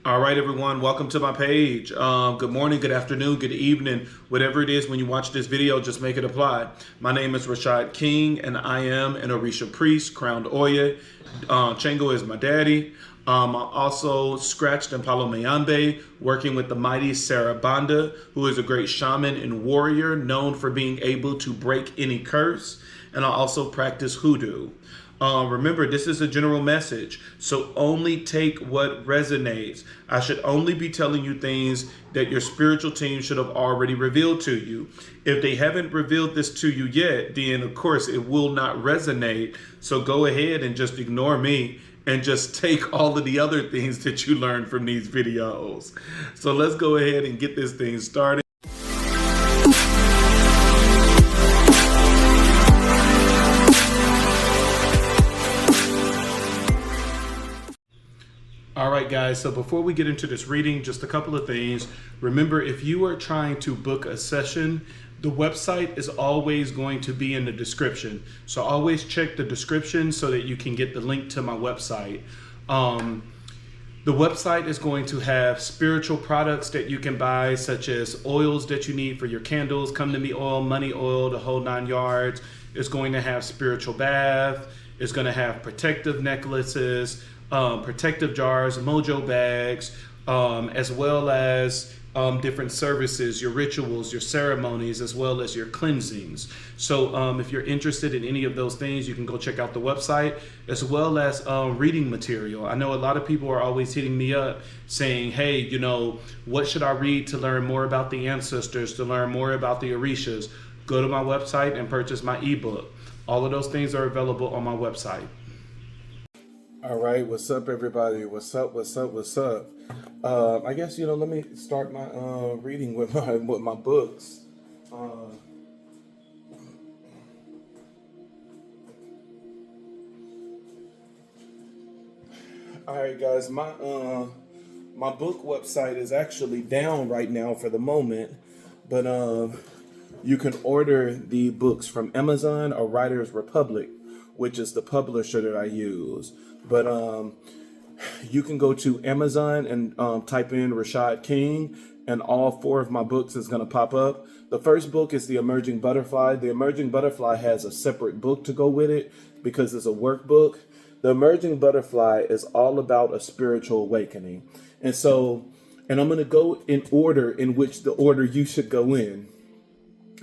All right, everyone, welcome to my page. Good morning, good afternoon, good evening, whatever it is when you watch this video, just make it apply. My name is Rashad King, and I am an Orisha priest, crowned Oya. Chango is my daddy. I'm also scratched in Palo Mayambe, working with the mighty Sarah Banda, who is a great shaman and warrior known for being able to break any curse. And I also practice hoodoo. Remember, this is a general message, so only take what resonates. I should only be telling you things that your spiritual team should have already revealed to you. If they haven't revealed this to you yet, then of course it will not resonate. So go ahead and just ignore me and just take all of the other things that you learned from these videos. So let's go ahead and get this thing started. All right, guys, so before we get into this reading, just a couple of things. Remember, if you are trying to book a session, the website is always going to be in the description. So always check the description so that you can get the link to my website. The website is going to have spiritual products that you can buy, such as oils that you need for your candles, come to me oil, money oil, the whole 9 yards. It's going to have spiritual bath. It's going to have protective necklaces, protective jars, mojo bags, as well as different services, your rituals, your ceremonies, as well as your cleansings. So if you're interested in any of those things, you can go check out the website, as well as reading material. I know a lot of people are always hitting me up saying, hey, you know, what should I read to learn more about the ancestors, to learn more about the Orishas? Go to my website and purchase my ebook. All of those things are available on my website. All right, what's up, everybody? What's up? I guess, let me start my reading with my books. All right, guys, my book website is actually down right now for the moment, but you can order the books from Amazon or Writers Republic, which is the publisher that I use. But you can go to Amazon and type in Rashad King, and all 4 of my books is going to pop up. The first book is The Emerging Butterfly. The Emerging Butterfly has a separate book to go with it because it's a workbook. The Emerging Butterfly is all about a spiritual awakening. And I'm going to go in order in which the order you should go in.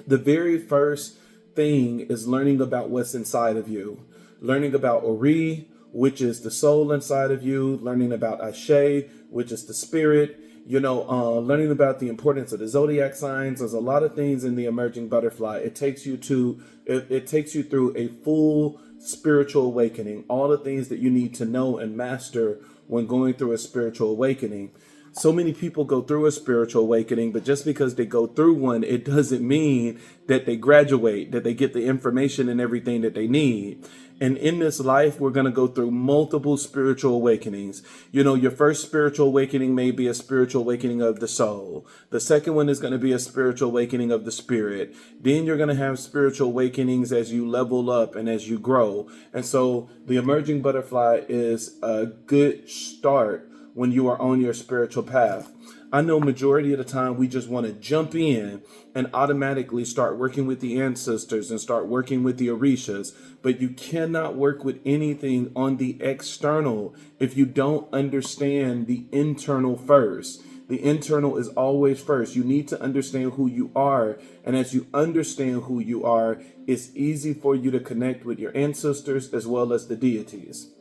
The very first thing is learning about what's inside of you. Learning about Ori, which is the soul inside of you, learning about Ashe, which is the spirit, learning about the importance of the zodiac signs. There's a lot of things in the Emerging Butterfly. It takes you through a full spiritual awakening, all the things that you need to know and master when going through a spiritual awakening. So many people go through a spiritual awakening, but just because they go through one, it doesn't mean that they graduate, that they get the information and everything that they need. And in this life, we're going to go through multiple spiritual awakenings. Your first spiritual awakening may be a spiritual awakening of the soul. The second one is going to be a spiritual awakening of the spirit. Then you're going to have spiritual awakenings as you level up and as you grow. And so the Emerging Butterfly is a good start when you are on your spiritual path. I know majority of the time we just want to jump in and automatically start working with the ancestors and start working with the Orishas, but you cannot work with anything on the external if you don't understand the internal first. The internal is always first. You need to understand who you are, and as you understand who you are, it's easy for you to connect with your ancestors as well as the deities.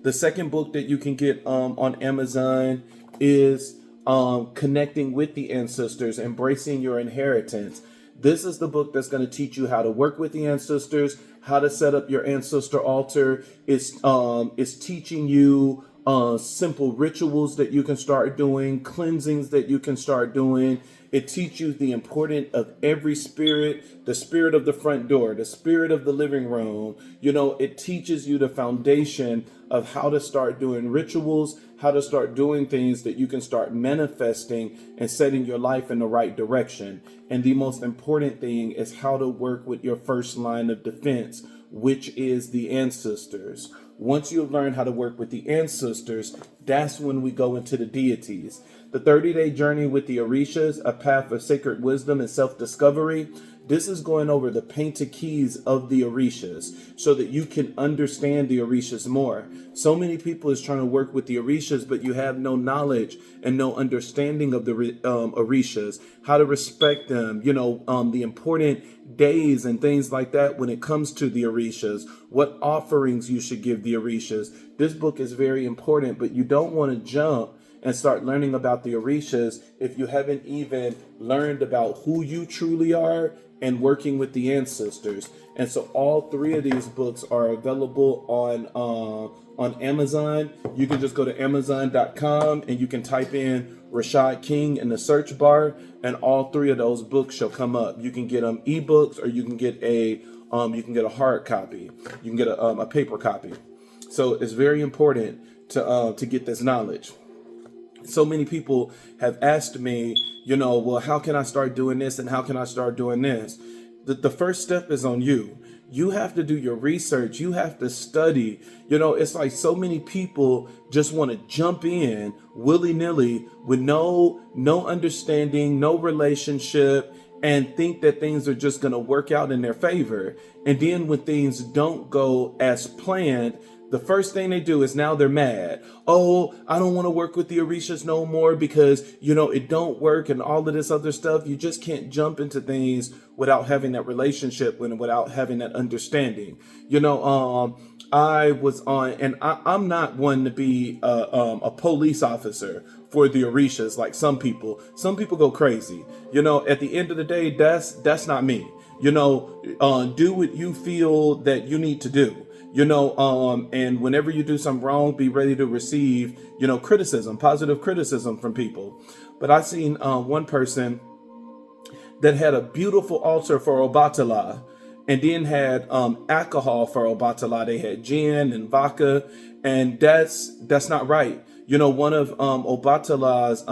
The second book that you can get on Amazon is Connecting with the Ancestors, Embracing Your Inheritance. This is the book that's going to teach you how to work with the ancestors, how to set up your ancestor altar. It's teaching you simple rituals that you can start doing, cleansings that you can start doing. It teaches you the importance of every spirit, the spirit of the front door, the spirit of the living room. It teaches you the foundation of how to start doing rituals, how to start doing things that you can start manifesting and setting your life in the right direction. And the most important thing is how to work with your first line of defense, which is the ancestors. Once you've learned how to work with the ancestors, that's when we go into the deities. The 30-day journey with the Orishas, a path of sacred wisdom and self-discovery. This is going over the painted keys of the Orishas so that you can understand the Orishas more. So many people is trying to work with the Orishas, but you have no knowledge and no understanding of the Orishas, how to respect them, the important days and things like that when it comes to the Orishas, what offerings you should give the Orishas. This book is very important, but you don't want to jump and start learning about the Orishas if you haven't even learned about who you truly are and working with the ancestors. And so all three of these books are available on Amazon. You can just go to Amazon.com and you can type in Rashad King in the search bar, and all three of those books shall come up. You can get them ebooks, or you can get a hard copy. You can get a paper copy. So it's very important to get this knowledge. So many people have asked me, well, how can I start doing this and how can I start doing this? The first step is on you. You have to do your research. You have to study. It's like so many people just want to jump in willy-nilly with no understanding, no relationship, and think that things are just going to work out in their favor. And then when things don't go as planned, the first thing they do is now they're mad. Oh, I don't want to work with the Orishas no more because, it don't work and all of this other stuff. You just can't jump into things without having that relationship and without having that understanding. I was on, and I'm not one to be a police officer for the Orishas like some people. Some people go crazy. At the end of the day, that's not me. Do what you feel that you need to do. And whenever you do something wrong, be ready to receive, criticism, positive criticism from people. But I seen one person that had a beautiful altar for Obatala, and then had alcohol for Obatala. They had gin and vodka, and that's not right. One of Obatala's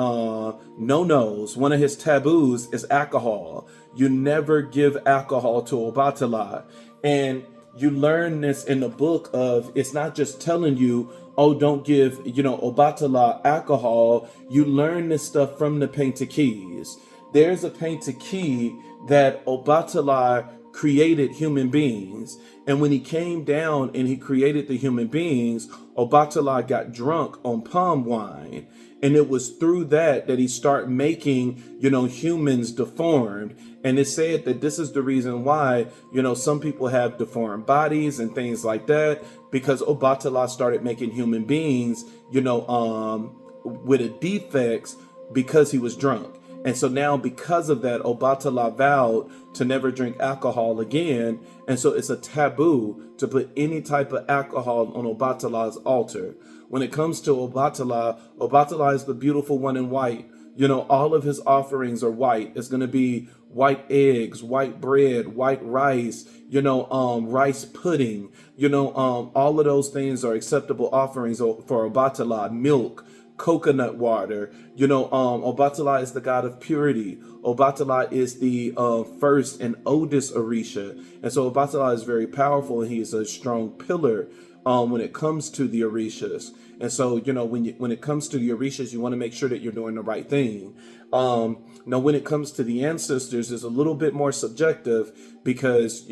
no-nos, one of his taboos is alcohol. You never give alcohol to Obatala. And you learn this in the book of, it's not just telling you, oh, don't give, Obatala alcohol. You learn this stuff from the painted keys. There's a painted key that Obatala created human beings. And when he came down and he created the human beings, Obatala got drunk on palm wine. And it was through that he started making, humans deformed. And it said that this is the reason why, some people have deformed bodies and things like that, because Obatala started making human beings, with a defects because he was drunk. And so now because of that, Obatala vowed to never drink alcohol again. And so it's a taboo to put any type of alcohol on Obatala's altar. When it comes to Obatala, Obatala is the beautiful one in white. All of his offerings are white. It's going to be white eggs, white bread, white rice, rice pudding. All of those things are acceptable offerings for Obatala. Milk, coconut water. Obatala is the god of purity. Obatala is the first and oldest Orisha. And so Obatala is very powerful, and he is a strong pillar when it comes to the Orishas. And so, when it comes to the Orishas, you want to make sure that you're doing the right thing. Now, when it comes to the ancestors, it's a little bit more subjective because,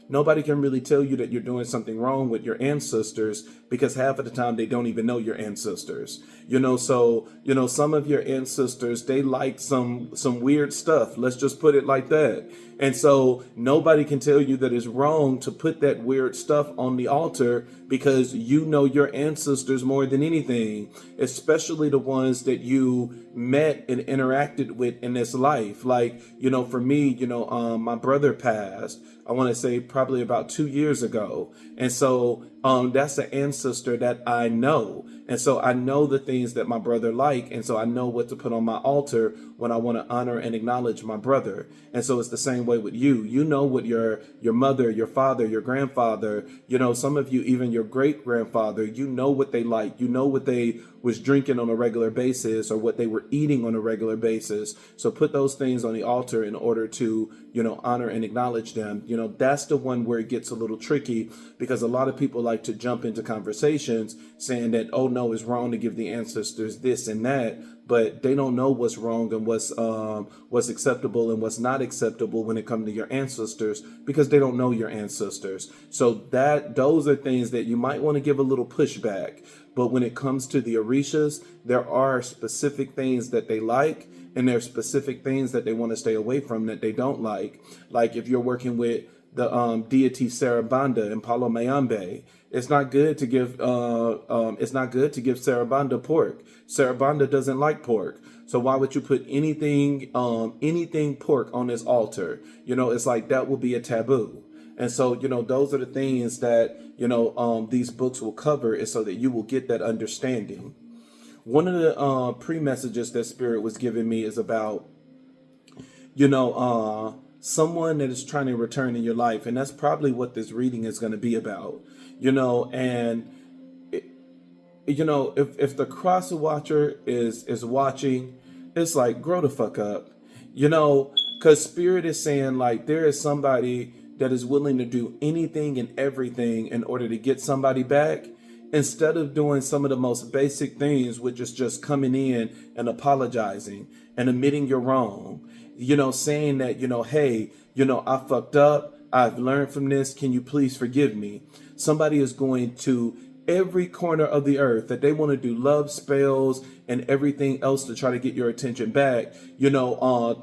nobody can really tell you that you're doing something wrong with your ancestors because half of the time they don't even know your ancestors. So, some of your ancestors, they like some weird stuff. Let's just put it like that. And so nobody can tell you that it's wrong to put that weird stuff on the altar because you know your ancestors more than anything, especially the ones that you met and interacted with in this life. Like, for me, my brother passed, I want to say probably about 2 years ago. And so that's an ancestor that I know. And so I know the things that my brother like. And so I know what to put on my altar when I want to honor and acknowledge my brother. And so it's the same way with you. You know what your mother, your father, your grandfather, some of you, even your great grandfather, you know what they like. You know what they was drinking on a regular basis or what they were eating on a regular basis. So put those things on the altar in order to, honor and acknowledge them. that's the one where it gets a little tricky, because a lot of people like to jump into conversations saying that, oh no, it's wrong to give the ancestors this and that, but they don't know what's wrong and what's acceptable and what's not acceptable when it comes to your ancestors, because they don't know your ancestors. So those are things that you might want to give a little pushback. But when it comes to the Orishas, there are specific things that they like, and there are specific things that they want to stay away from that they don't like. Like if you're working with the deity Sarabanda and Palo Mayambe, it's not good to give Sarabanda pork. Sarabanda doesn't like pork. So why would you put anything pork on his altar? It's like that will be a taboo. And so, those are the things that, these books will cover, is so that you will get that understanding. One of the pre-messages that Spirit was giving me is about, someone that is trying to return in your life. And that's probably what this reading is going to be about, and, if the cross watcher is watching, it's like, grow the fuck up, because Spirit is saying, like, there is somebody that is willing to do anything and everything in order to get somebody back, instead of doing some of the most basic things, which is just coming in and apologizing and admitting you're wrong, saying that, hey, I fucked up. I've learned from this. Can you please forgive me? Somebody is going to every corner of the earth that they want to do love spells and everything else to try to get your attention back,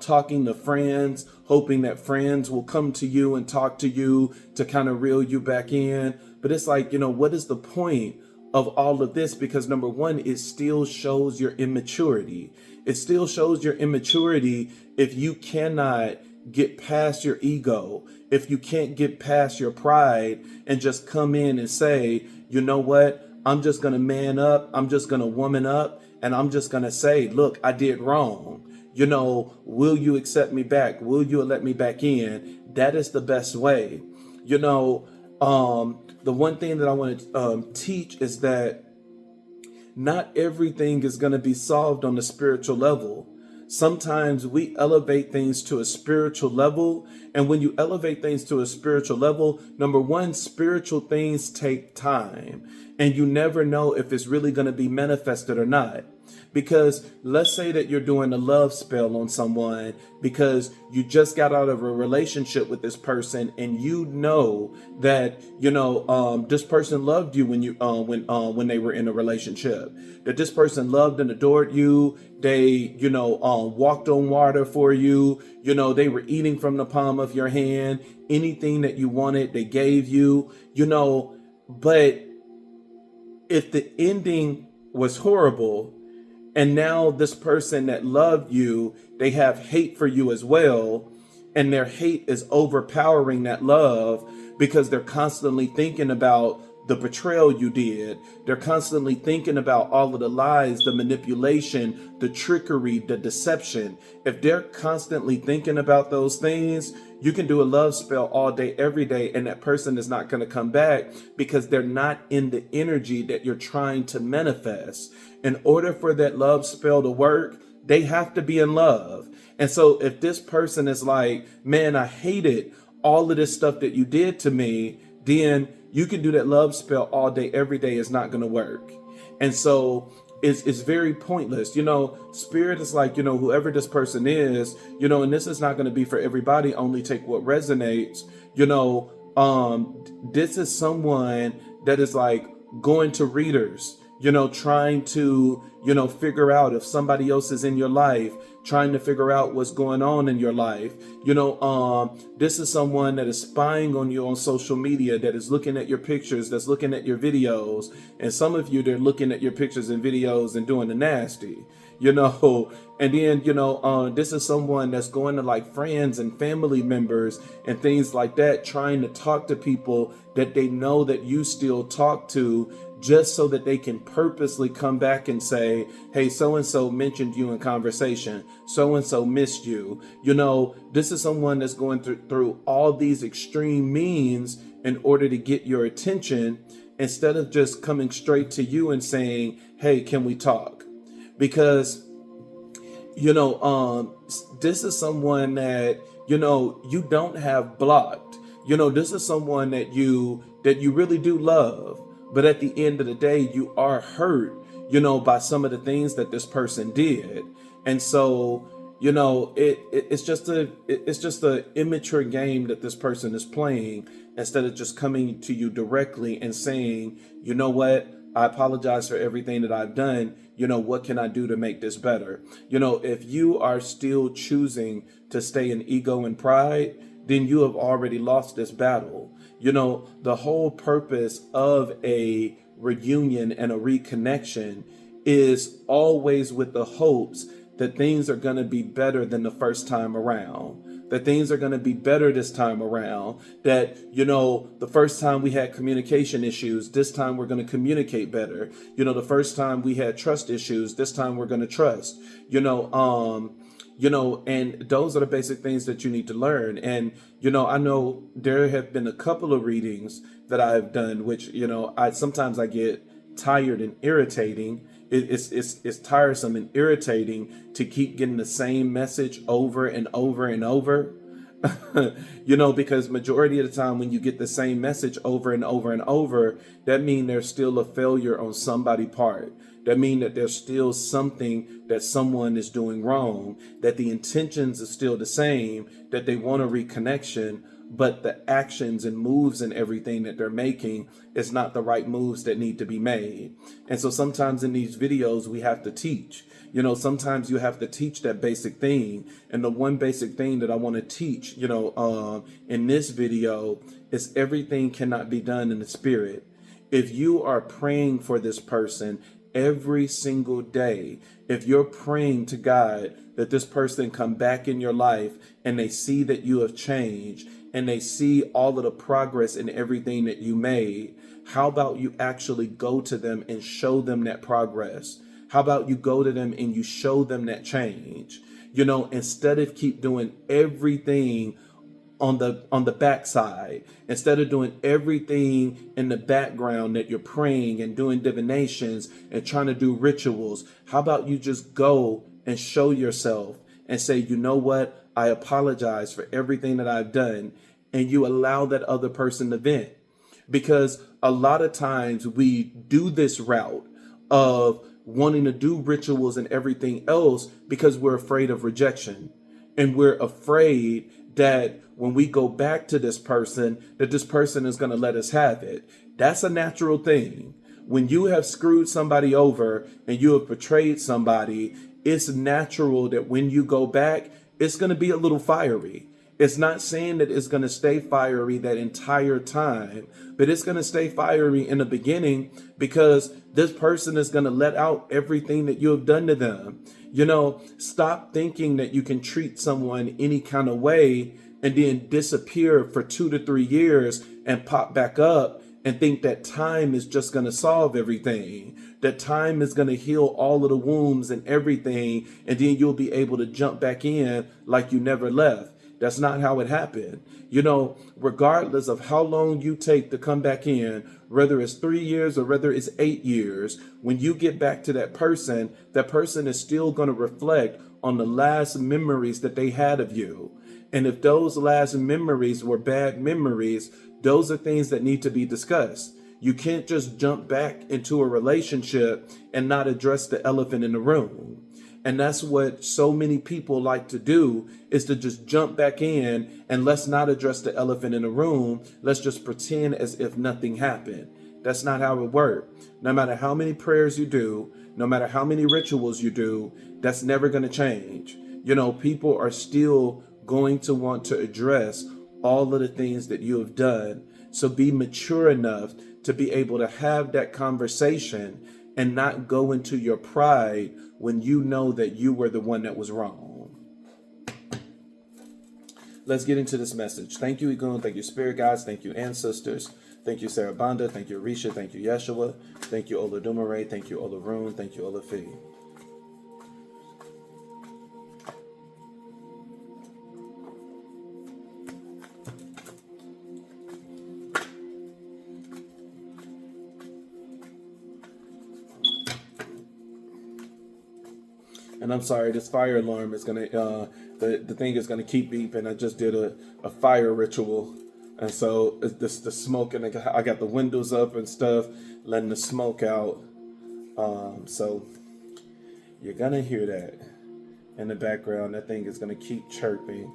talking to friends, hoping that friends will come to you and talk to you to kind of reel you back in. But it's like, what is the point of all of this? Because number one, it still shows your immaturity. It still shows your immaturity if you cannot get past your ego, if you can't get past your pride and just come in and say, you know what, I'm just going to man up, I'm just going to woman up, and I'm just going to say, look, I did wrong. Will you accept me back? Will you let me back in? That is the best way. The one thing that I want to teach is that not everything is going to be solved on the spiritual level. Sometimes we elevate things to a spiritual level. And when you elevate things to a spiritual level, number one, spiritual things take time. And you never know if it's really going to be manifested or not. Because let's say that you're doing a love spell on someone because you just got out of a relationship with this person, and that this person loved you when they were in a relationship, that this person loved and adored you. They walked on water for you. They were eating from the palm of your hand. Anything that you wanted, they gave you. But if the ending was horrible, and now this person that loved you, they have hate for you as well, and their hate is overpowering that love because they're constantly thinking about the betrayal you did. They're constantly thinking about all of the lies, the manipulation, the trickery, the deception. If they're constantly thinking about those things, you can do a love spell all day, every day, and that person is not going to come back because they're not in the energy that you're trying to manifest. In order for that love spell to work, they have to be in love. And so if this person is like, man, I hated all of this stuff that you did to me, then you can do that love spell all day, every day. It's not going to work. And so it's very pointless. Spirit is like, whoever this person is, and this is not going to be for everybody, only take what resonates. This is someone that is like going to readers, trying to, figure out if somebody else is in your life, trying to figure out what's going on in your life. This is someone that is spying on you on social media, that is looking at your pictures, that's looking at your videos. And some of you, they're looking at your pictures and videos and doing the nasty, and then, this is someone that's going to like friends and family members and things like that, trying to talk to people that they know that you still talk to, just so that they can purposely come back and say, hey, so-and-so mentioned you in conversation. So-and-so missed you. This is someone that's going through all these extreme means in order to get your attention, instead of just coming straight to you and saying, hey, can we talk? Because, this is someone that, you don't have blocked. This is someone that you really do love, but at the end of the day, you are hurt, by some of the things that this person did. And so, it's just a immature game that this person is playing, instead of just coming to you directly and saying, you know what, I apologize for everything that I've done. What can I do to make this better? If you are still choosing to stay in ego and pride, then you have already lost this battle. The whole purpose of a reunion and a reconnection is always with the hopes that things are going to be better than the first time around, that things are going to be better this time around, that, the first time we had communication issues, this time we're going to communicate better. The first time we had trust issues, this time we're going to trust, and those are the basic things that you need to learn. And, I know there have been a couple of readings that I've done, which, sometimes I get tired and irritating. It's tiresome and irritating to keep getting the same message over and over and over. Because majority of the time when you get the same message over and over and over, that means there's still a failure on somebody's part. That means that there's still something that someone is doing wrong, that the intentions are still the same, that they want a reconnection, but the actions and moves and everything that they're making is not the right moves that need to be made. And so sometimes in these videos, we have to teach. Sometimes you have to teach that basic thing. And the one basic thing that I want to teach, in this video is everything cannot be done in the spirit. If you are praying for this person every single day, if you're praying to God that this person come back in your life and they see that you have changed and they see all of the progress in everything that you made, how about you actually go to them and show them that progress? How about you go to them and you show them that change? Instead of keep doing everything on the backside, instead of doing everything in the background that you're praying and doing divinations and trying to do rituals, how about you just go and show yourself and say, you know what, I apologize for everything that I've done, and you allow that other person to vent. Because a lot of times we do this route of wanting to do rituals and everything else because we're afraid of rejection, and we're afraid that when we go back to this person, that this person is going to let us have it. That's a natural thing. When you have screwed somebody over and you have betrayed somebody, it's natural that when you go back, it's going to be a little fiery. It's not saying that it's going to stay fiery that entire time, but it's going to stay fiery in the beginning because this person is going to let out everything that you have done to them. Stop thinking that you can treat someone any kind of way and then disappear for 2 to 3 years and pop back up and think that time is just going to solve everything, that time is going to heal all of the wounds and everything, and then you'll be able to jump back in like you never left. That's not how it happened. Regardless of how long you take to come back in, whether it's 3 years or whether it's 8 years, when you get back to that person is still going to reflect on the last memories that they had of you. And if those last memories were bad memories, those are things that need to be discussed. You can't just jump back into a relationship and not address the elephant in the room. And that's what so many people like to do, is to just jump back in and let's not address the elephant in the room. Let's just pretend as if nothing happened. That's not how it works. No matter how many prayers you do, no matter how many rituals you do, that's never going to change. People are still going to want to address all of the things that you have done. So be mature enough to be able to have that conversation and not go into your pride when you know that you were the one that was wrong. Let's get into this message. Thank you, Igun. Thank you, Spirit Guides. Thank you, Ancestors. Thank you, Sarah Banda. Thank you, Risha. Thank you, Yeshua. Thank you, Ola Dumare. Thank you, Ola Rune. Thank you, Ola Fee. And I'm sorry, this fire alarm is gonna the thing is gonna keep beeping. I just did a fire ritual And so it's this the smoke, and I got the windows up and stuff, letting the smoke out. So you're gonna hear that in the background. That thing is gonna keep chirping.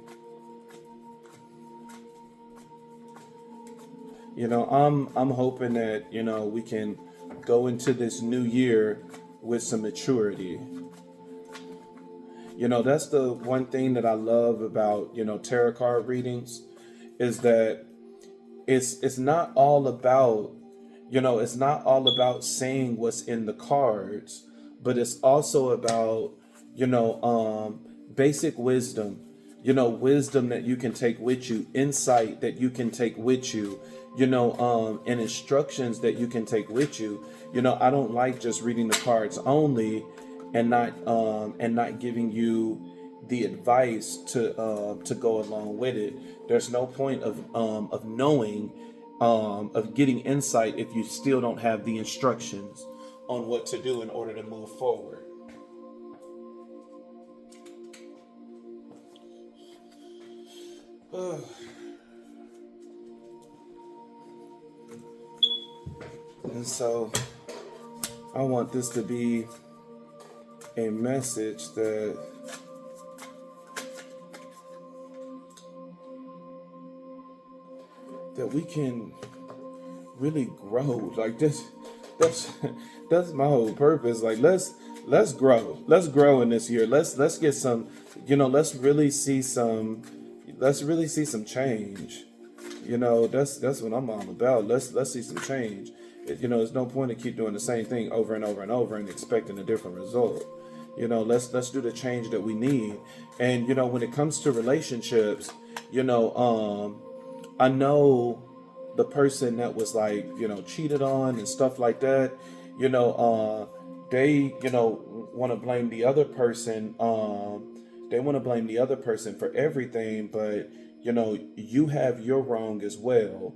I'm hoping that we can go into this new year with some maturity. That's the one thing that I love about tarot card readings, is that it's not all about it's not all about saying what's in the cards, but it's also about basic wisdom, wisdom that you can take with you, insight that you can take with you, and instructions that you can take with you. I don't like just reading the cards only and not giving you the advice to go along with it. There's no point of knowing, of getting insight, if you still don't have the instructions on what to do in order to move forward. And so I want this to be a message that we can really grow. Like this, that's my whole purpose. Like let's grow. Let's grow in this year. Let's get some, let's really see some change. That's what I'm all about. Let's see some change. There's no point in keep doing the same thing over and over and over and expecting a different result. Let's do the change that we need. And when it comes to relationships, I know the person that was cheated on and stuff like that, they want to blame the other person. They want to blame the other person for everything, but you have your wrong as well.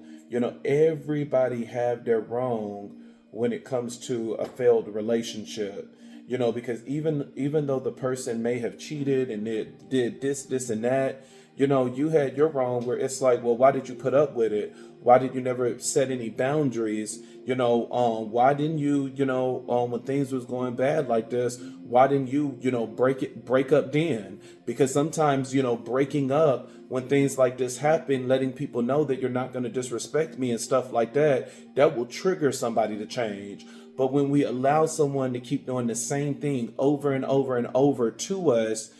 Everybody have their wrong when it comes to a failed relationship. Because even though the person may have cheated and did this and that, you had your wrong, where it's like, well, why did you put up with it? Why did you never set any boundaries? Why didn't you, when things was going bad like this, why didn't you, break up then? Because sometimes, breaking up when things like this happen, letting people know that you're not going to disrespect me and stuff like that, that will trigger somebody to change. But when we allow someone to keep doing the same thing over and over and over to us,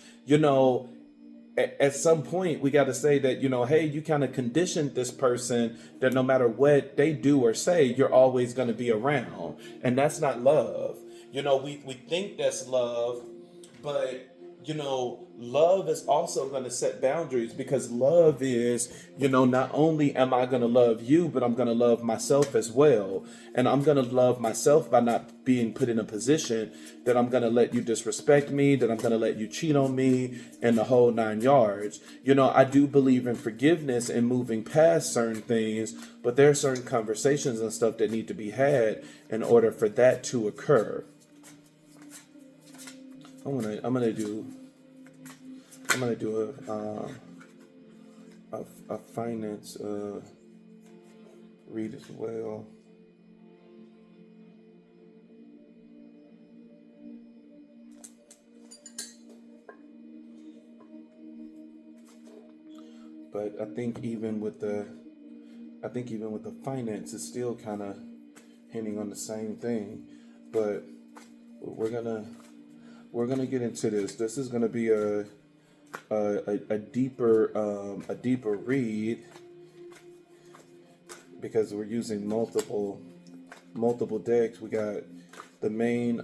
at some point we got to say that, hey, you kind of conditioned this person that no matter what they do or say, you're always going to be around. And that's not love. We think that's love, but love is also going to set boundaries, because love is, not only am I going to love you, but I'm going to love myself as well. And I'm going to love myself by not being put in a position that I'm going to let you disrespect me, that I'm going to let you cheat on me, and the whole 9 yards. I do believe in forgiveness and moving past certain things, but there are certain conversations and stuff that need to be had in order for that to occur. I'm gonna do a finance read as well. But I think even with the finance, it's still kind of hinting on the same thing. But we're gonna get into this. This is gonna be a deeper read, because we're using multiple decks. We got the main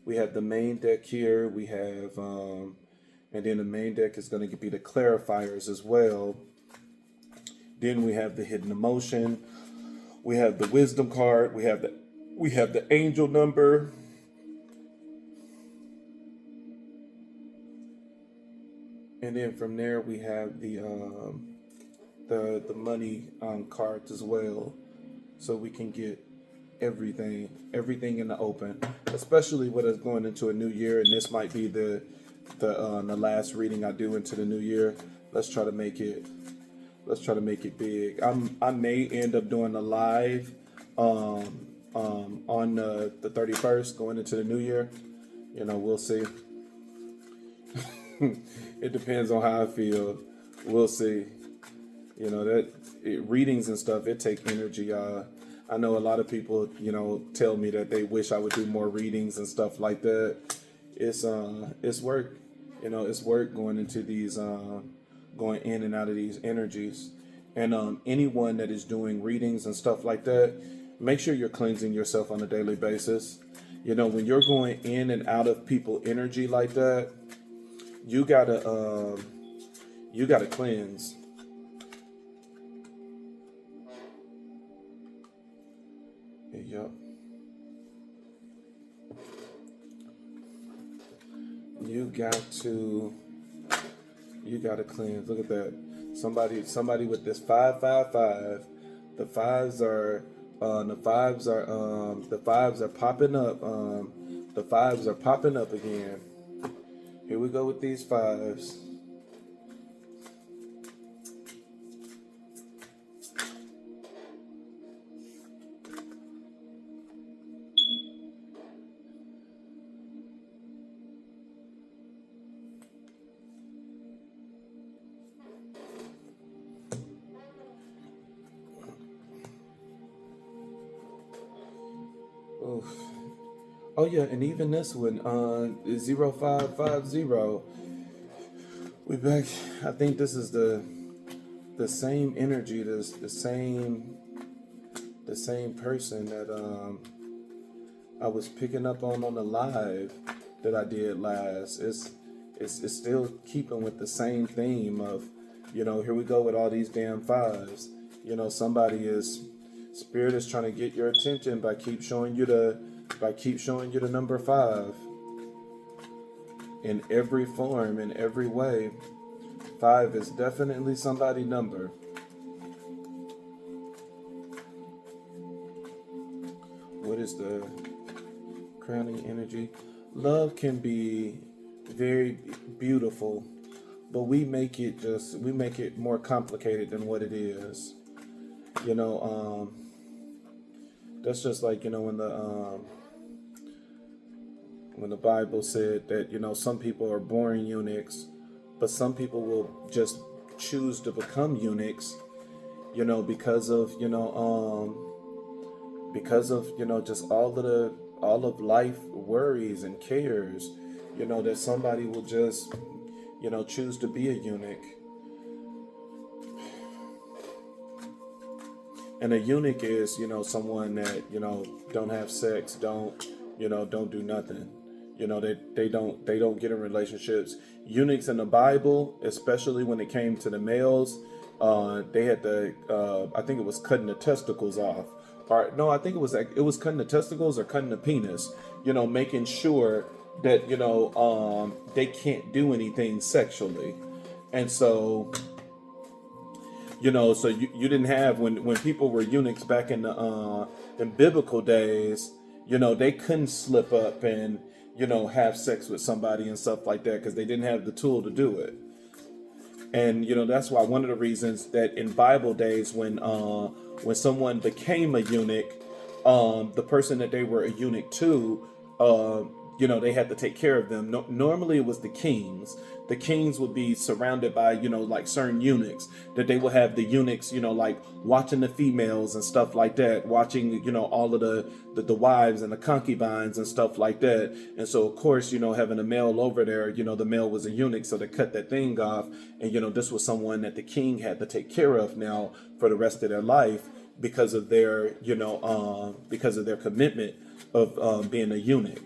we have the main deck here. We have and then the main deck is going to be the clarifiers as well. Then we have the hidden emotion. We have the wisdom card. We have the angel number. And then from there we have the money cards as well, so we can get everything in the open, especially with us going into a new year. And this might be the last reading I do into the new year. Let's try to make it Let's try to make it big. I may end up doing a live on the 31st, going into the new year. We'll see. It depends on how I feel. We'll see. Readings and stuff, it take energy. I know a lot of people, tell me that they wish I would do more readings and stuff like that. It's work. It's work going into these, going in and out of these energies. And anyone that is doing readings and stuff like that, make sure you're cleansing yourself on a daily basis. When you're going in and out of people energy like that, you gotta cleanse. Yep. You gotta cleanse. Look at that. Somebody with this 555. The fives are popping up. The fives are popping up again. Here we go with these fives. Oof. Oh yeah, and even this one, 0550. We back. I think this is the same energy, the same person that I was picking up on the live that I did last. It's still keeping with the same theme of, here we go with all these damn fives. Spirit is trying to get your attention by keep showing you the number 5 in every form, in every way. 5 is definitely somebody's number. What is the crowning energy? Love can be very beautiful, but we make it more complicated than what it is. That's just like, when the Bible said that, some people are born eunuchs, but some people will just choose to become eunuchs, because of just all of life worries and cares, that somebody will just, choose to be a eunuch. And a eunuch is, someone that, don't have sex, don't do nothing. They don't get in relationships. Eunuchs in the Bible, especially when it came to the males, they had to, I think it was cutting the testicles off. Or no, I think it was cutting the testicles or cutting the penis. Making sure that they can't do anything sexually, and so. So you didn't have when people were eunuchs back in the in biblical days, they couldn't slip up and have sex with somebody and stuff like that because they didn't have the tool to do it. And that's why one of the reasons that in Bible days when someone became a eunuch, the person that they were a eunuch to, they had to take care of them. Normally it was the kings. The kings would be surrounded by, like certain eunuchs, that they would have the eunuchs, like watching the females and stuff like that, watching, all of the wives and the concubines and stuff like that. And so, of course, having a male over there, the male was a eunuch, so they cut that thing off. And, this was someone that the king had to take care of now for the rest of their life because of their, commitment of being a eunuch.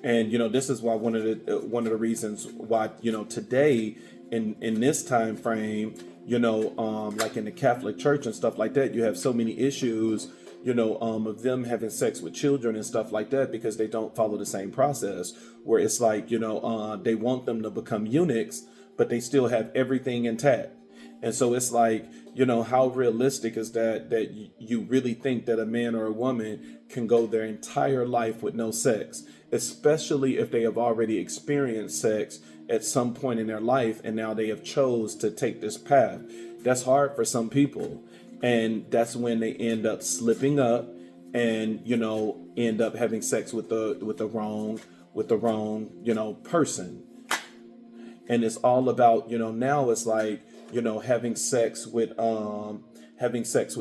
And this is why one of the reasons why today in this time frame, like in the Catholic Church and stuff like that, you have so many issues, of them having sex with children and stuff like that because they don't follow the same process. Where it's like they want them to become eunuchs, but they still have everything intact. And so it's like, how realistic is that you really think that a man or a woman can go their entire life with no sex, especially if they have already experienced sex at some point in their life, and now they have chose to take this path. That's hard for some people, and that's when they end up slipping up, and end up having sex with the wrong person. And it's all about, now it's like, having sex with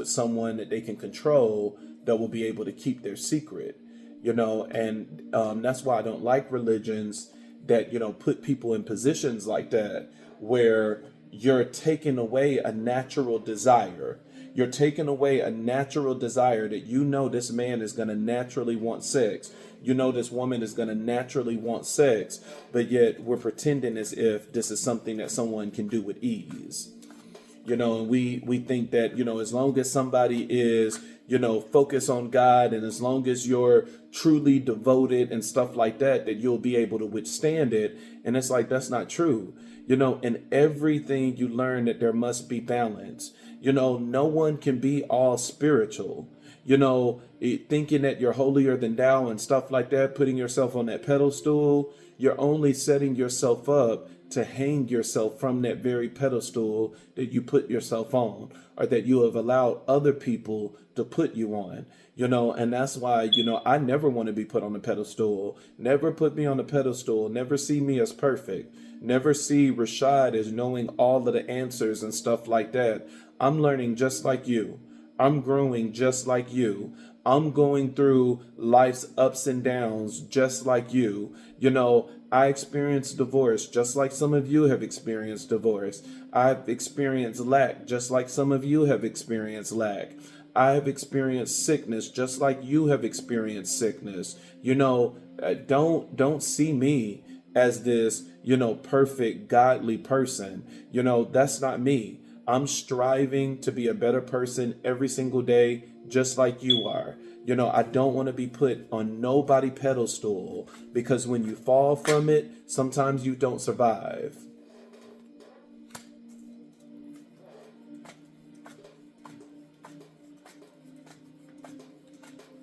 someone that they can control, that will be able to keep their secret. And that's why I don't like religions that put people in positions like that, where you're taking away a natural desire. You're taking away a natural desire that this man is going to naturally want sex. This woman is going to naturally want sex, but yet we're pretending as if this is something that someone can do with ease. And we think that, as long as somebody is, focused on God, and as long as you're truly devoted and stuff like that, that you'll be able to withstand it. And it's like, that's not true. In everything you learn that there must be balance. No one can be all spiritual. Thinking that you're holier than thou and stuff like that, putting yourself on that pedestal, you're only setting yourself up to hang yourself from that very pedestal that you put yourself on, or that you have allowed other people to put you on. And that's why, I never want to be put on a pedestal. Never put me on a pedestal. Never see me as perfect. Never see Rashad as knowing all of the answers and stuff like that. I'm learning just like you. I'm growing just like you. I'm going through life's ups and downs just like you. I experienced divorce just like some of you have experienced divorce. I've experienced lack just like some of you have experienced lack. I have experienced sickness just like you have experienced sickness. Don't see me as this, perfect godly person. That's not me. I'm striving to be a better person every single day, just like you are. I don't want to be put on nobody pedestal, because when you fall from it, sometimes you don't survive.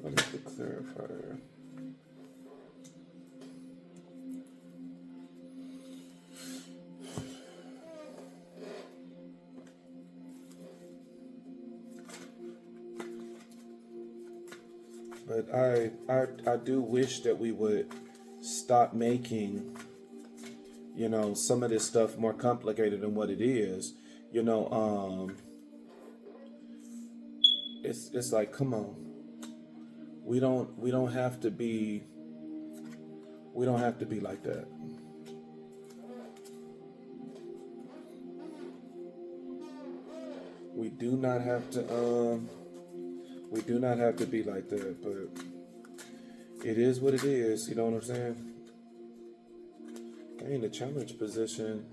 Let me get the clarifier. But I do wish that we would stop making, some of this stuff more complicated than what it is. It's like, come on. We don't have to be like that. We do not have to be like that, but it is what it is, you know what I'm saying? I ain't a challenge position.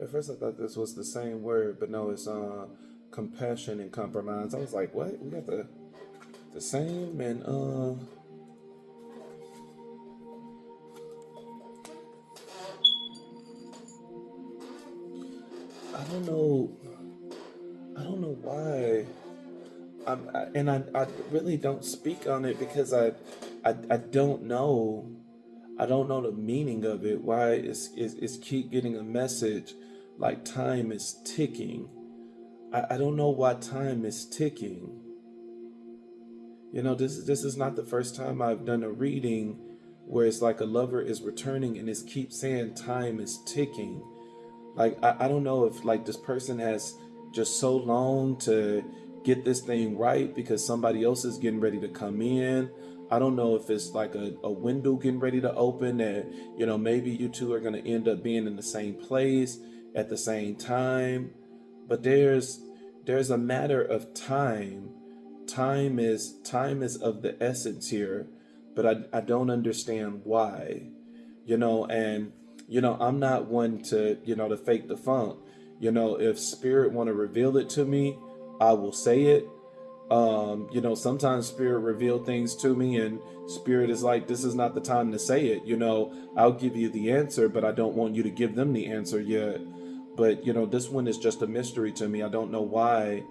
At first I thought this was the same word, but no, it's compassion and compromise. I was like, what? We got the same, and I don't know why. I really don't speak on it, because I don't know. I don't know the meaning of it. Why it's keep getting a message like time is ticking. I don't know why time is ticking. This is not the first time I've done a reading where it's like a lover is returning and it keeps saying time is ticking. Like, I don't know if like this person has just so long to get this thing right because somebody else is getting ready to come in. I don't know if it's like a window getting ready to open that, maybe you two are going to end up being in the same place at the same time. But there's a matter of time. Time is of the essence here, but I don't understand why, and I'm not one to, to fake the funk. If spirit want to reveal it to me, I will say it. Sometimes spirit reveal things to me and spirit is like, this is not the time to say it. I'll give you the answer, but I don't want you to give them the answer yet. But, this one is just a mystery to me. I don't know why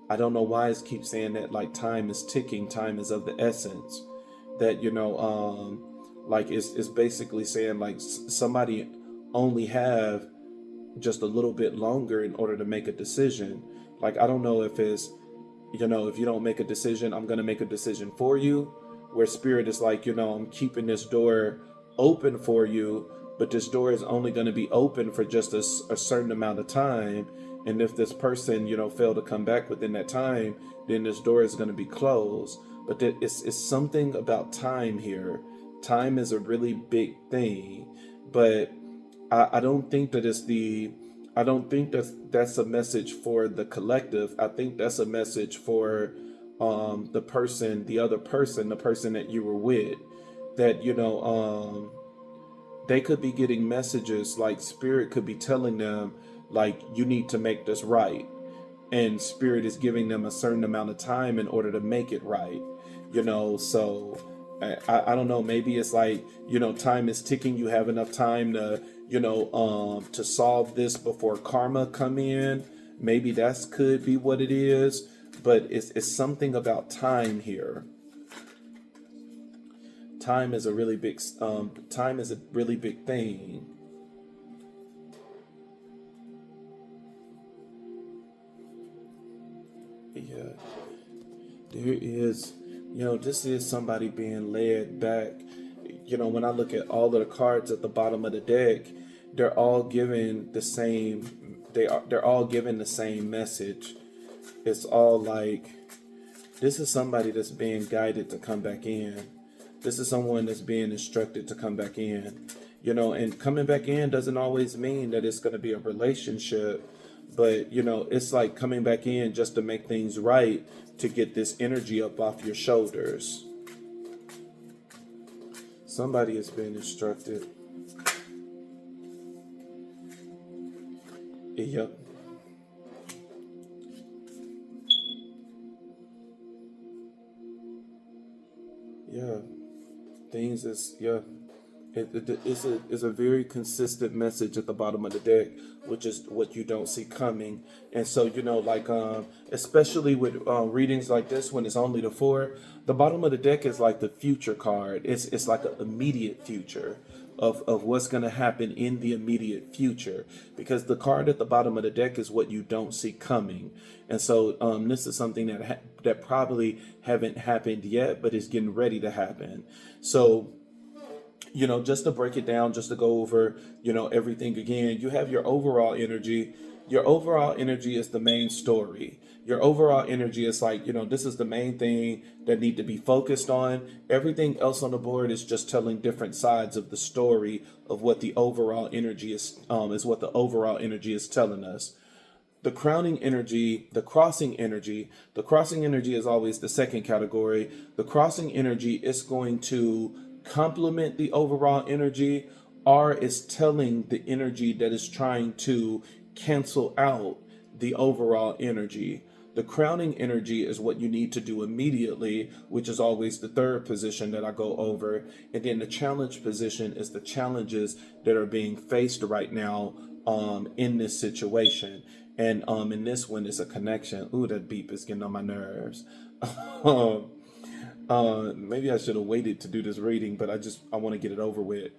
it keeps saying that, like, time is ticking, time is of the essence. that, like it's basically saying like somebody only have just a little bit longer in order to make a decision. Like, I don't know if it's, if you don't make a decision, I'm going to make a decision for you. Where spirit is like, I'm keeping this door open for you, but this door is only going to be open for just a certain amount of time. And if this person, fail to come back within that time, then this door is going to be closed. But it's something about time here. Time is a really big thing, but I don't think that I don't think that's a message for the collective. I think that's a message for the other person, the person that you were with, that, they could be getting messages, like spirit could be telling them, like, you need to make this right. And spirit is giving them a certain amount of time in order to make it right. So I don't know, maybe it's like, time is ticking. You have enough time to, to solve this before karma come in. Maybe that's could be what it is, but it's something about time here. Time is a really big thing. Yeah, there is, this is somebody being led back. When I look at all of the cards at the bottom of the deck, they're all given the same. They're all given the same message. It's all like, this is somebody that's being guided to come back in. This is someone that's being instructed to come back in. And coming back in doesn't always mean that it's going to be a relationship, but it's like coming back in just to make things right, to get this energy up off your shoulders. Somebody is being instructed. Yep. Yeah. Things is, yeah. It's a very consistent message at the bottom of the deck, which is what you don't see coming. And so, like, especially with readings like this, when it's only the four, the bottom of the deck is like the future card. It's like an immediate future of what's going to happen in the immediate future, because the card at the bottom of the deck is what you don't see coming. And so this is something that probably haven't happened yet, but is getting ready to happen. So, just to break it down, just to go over, everything again, you have your overall energy. Your overall energy is the main story. Your overall energy is like, this is the main thing that need to be focused on. Everything else on the board is just telling different sides of the story of what the overall energy is what the overall energy is telling us. The crowning energy, the crossing energy is always the second category. The crossing energy is going to complement the overall energy, or is telling the energy that is trying to cancel out the overall energy. The crowning energy is what you need to do immediately, which is always the third position that I go over. And then the challenge position is the challenges that are being faced right now in this situation. And in this one, it's a connection. Ooh, that beep is getting on my nerves. Maybe I should have waited to do this reading, but I want to get it over with.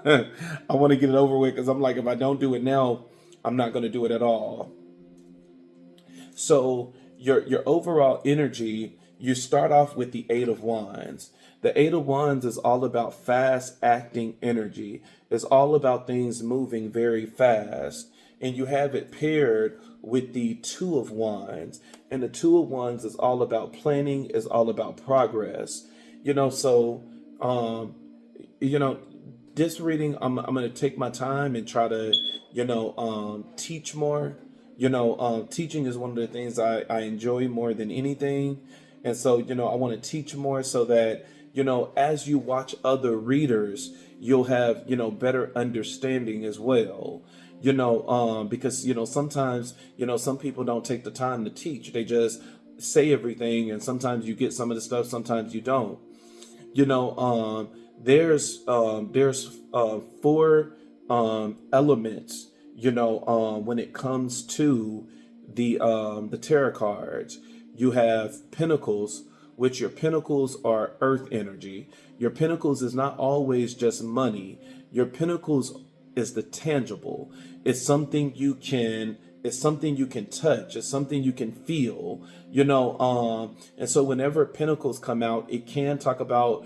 I want to get it over with, because I'm like, if I don't do it now, I'm not going to do it at all. So your overall energy, you start off with the Eight of Wands. The Eight of Wands is all about fast acting energy. It's all about things moving very fast. And you have it paired with the Two of Wands. And the Two of Wands is all about planning, is all about progress. So, this reading, I'm going to take my time and try to, teach more. Teaching is one of the things I enjoy more than anything. And so, I want to teach more so that, as you watch other readers, you'll have, better understanding as well. Because, sometimes, some people don't take the time to teach. They just say everything. And sometimes you get some of the stuff, sometimes you don't. There's four elements, when it comes to the tarot cards. You have Pentacles, which your pentacles are earth energy. Your pentacles is not always just money. Your pentacles is the tangible. It's something you can touch. It's something you can feel, and so whenever pentacles come out, it can talk about,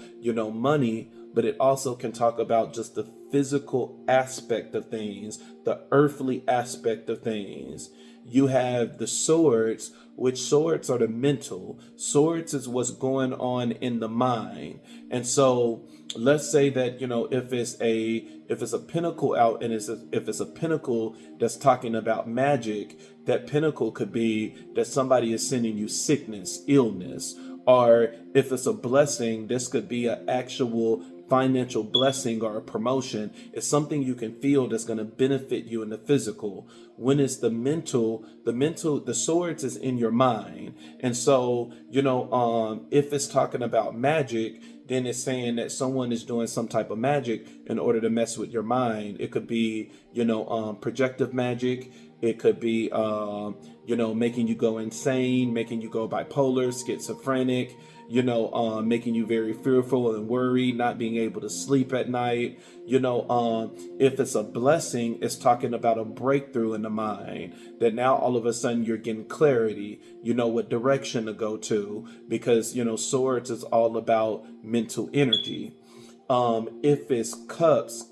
money, but it also can talk about just the physical aspect of things, the earthly aspect of things. You have the swords, which swords are the mental. Swords is what's going on in the mind. And so let's say that, if it's a pinnacle out, and if it's a pinnacle that's talking about magic, that pinnacle could be that somebody is sending you sickness, illness, or if it's a blessing, this could be an actual financial blessing or a promotion. It's something you can feel that's going to benefit you in the physical. When it's the mental, the swords is in your mind. And so, if it's talking about magic, then it's saying that someone is doing some type of magic in order to mess with your mind. It could be, projective magic. It could be, making you go insane, making you go bipolar, schizophrenic, making you very fearful and worried, not being able to sleep at night. If it's a blessing, it's talking about a breakthrough in the mind, that now all of a sudden you're getting clarity, what direction to go to, because, swords is all about mental energy. If it's cups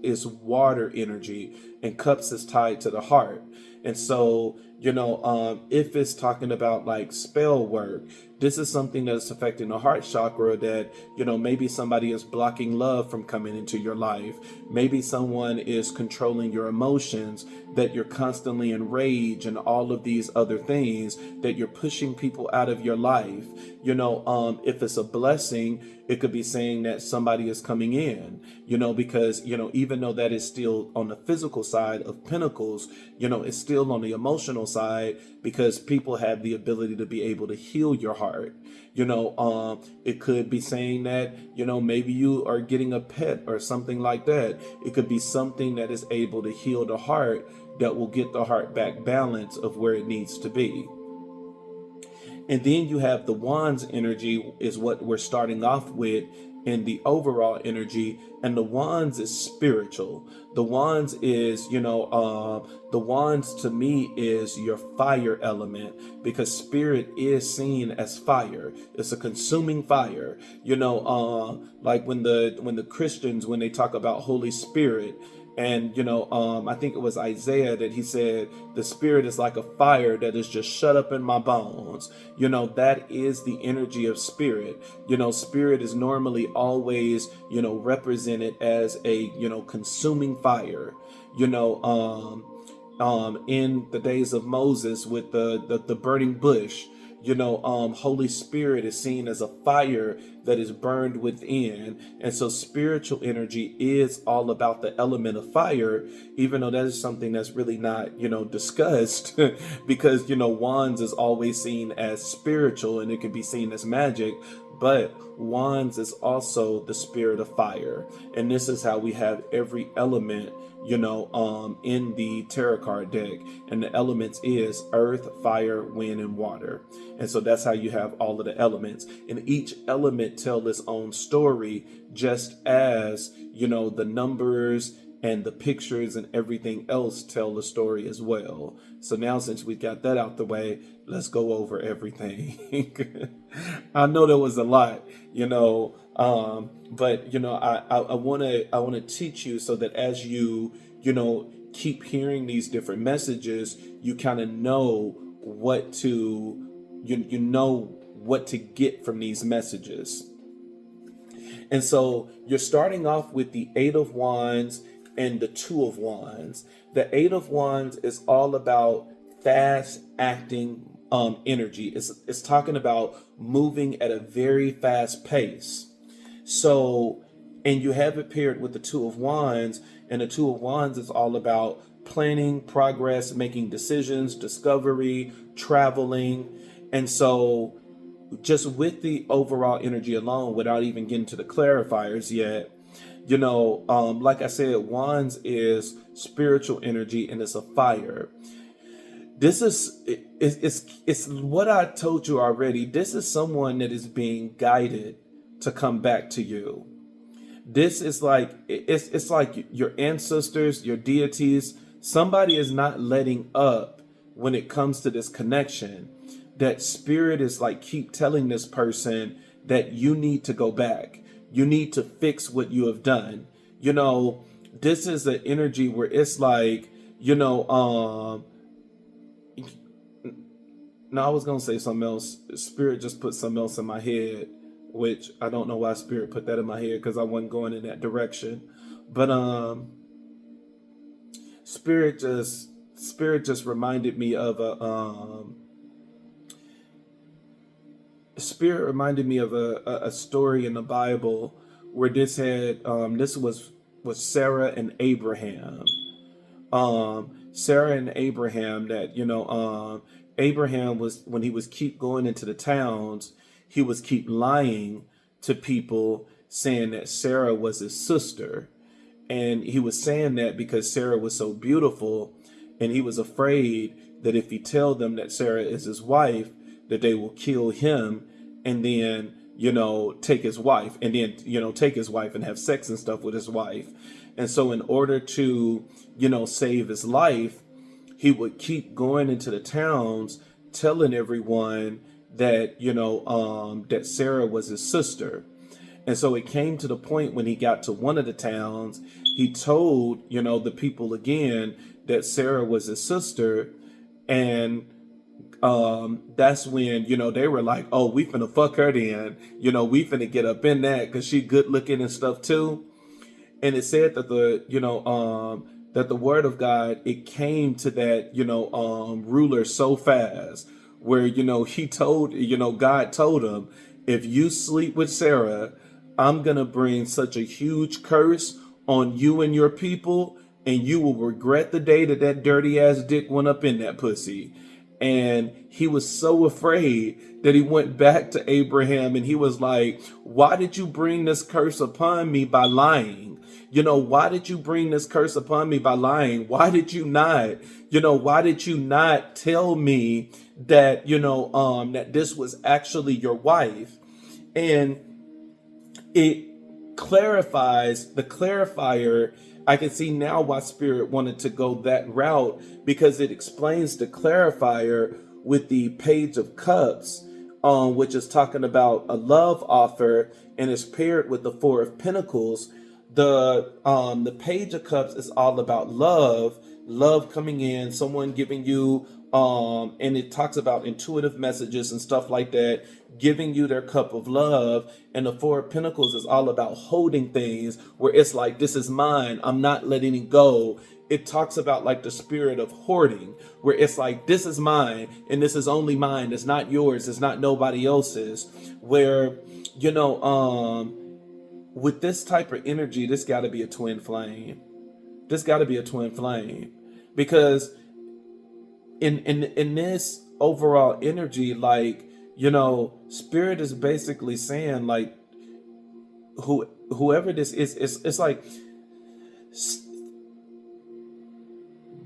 is water energy, and cups is tied to the heart. And so, if it's talking about like spell work, this is something that's affecting the heart chakra, that, maybe somebody is blocking love from coming into your life. Maybe someone is controlling your emotions, that you're constantly enraged and all of these other things, that you're pushing people out of your life. If it's a blessing, it could be saying that somebody is coming in, because, even though that is still on the physical side of pentacles, it's still on the emotional side, because people have the ability to be able to heal your heart. It could be saying that, maybe you are getting a pet or something like that. It could be something that is able to heal the heart, that will get the heart back balance of where it needs to be. And then you have the wands energy, is what we're starting off with in the overall energy. And the wands is spiritual. The wands is, the wands to me is your fire element, because spirit is seen as fire. It's a consuming fire. Like when the Christians, when they talk about Holy Spirit, and, I think it was Isaiah that he said, the spirit is like a fire that is just shut up in my bones. That is the energy of spirit. Spirit is normally always, represented as a, consuming fire. In the days of Moses with the burning bush, Holy Spirit is seen as a fire that is burned within. And so spiritual energy is all about the element of fire, even though that is something that's really not, discussed because, wands is always seen as spiritual, and it can be seen as magic. But wands is also the spirit of fire. And this is how we have every element, in the tarot card deck. And the elements is earth, fire, wind, and water. And so that's how you have all of the elements. And each element tell its own story, just as, the numbers and the pictures and everything else tell the story as well. So now, since we got that out the way, let's go over everything. I know there was a lot, but I want to teach you, so that as you keep hearing these different messages, you kind of know what to what to get from these messages. And so you're starting off with the Eight of Wands and the Two of Wands. The Eight of Wands is all about fast acting energy. It's talking about moving at a very fast pace. So, and you have it paired with the Two of Wands, and the Two of Wands is all about planning, progress, making decisions, discovery, traveling. And so just with the overall energy alone, without even getting to the clarifiers yet, like I said, Wands is spiritual energy, and it's a fire. This is it's what I told you already. This is someone that is being guided to come back to you. This is like it's like your ancestors, your deities. Somebody is not letting up when it comes to this connection. That spirit is like keep telling this person that you need to go back. You need to fix what you have done. You know, this is an energy where it's like, you know, no, I was gonna say something else. Spirit just put something else in my head, which I don't know why Spirit put that in my head because I wasn't going in that direction. But Spirit just reminded me of a story in the Bible where this was Sarah and Abraham. Sarah and Abraham, that Abraham was, when he was keep going into the towns, he was keep lying to people saying that Sarah was his sister. And he was saying that because Sarah was so beautiful, and he was afraid that if he tell them that Sarah is his wife, that they will kill him and then, take his wife and then, take his wife and have sex and stuff with his wife. And so in order to, save his life, he would keep going into the towns telling everyone that, that Sarah was his sister. And so it came to the point when he got to one of the towns, he told, the people again that Sarah was his sister. And that's when, they were like, oh, we finna fuck her then. We finna get up in that because she good looking and stuff too. And it said that that the word of God, it came to that, ruler so fast where, he told, God told him, if you sleep with Sarah, I'm going to bring such a huge curse on you and your people, and you will regret the day that that dirty ass dick went up in that pussy. And he was so afraid that he went back to Abraham and he was like, why did you bring this curse upon me by lying? Why did you bring this curse upon me by lying? Why did you not, why did you not tell me that, that this was actually your wife? And it clarifies the clarifier. I can see now why Spirit wanted to go that route, because it explains the clarifier with the Page of Cups, which is talking about a love offer and is paired with the Four of Pentacles. The Page of Cups is all about love coming in, someone giving you, and it talks about intuitive messages and stuff like that, giving you their cup of love. And the Four of Pentacles is all about holding things where it's like, this is mine, I'm not letting it go. It talks about like the spirit of hoarding, where it's like, this is mine and this is only mine, it's not yours, it's not nobody else's. Where, with this type of energy, this got to be a twin flame. This got to be a twin flame, because in this overall energy, like, Spirit is basically saying like, whoever this is, it's like,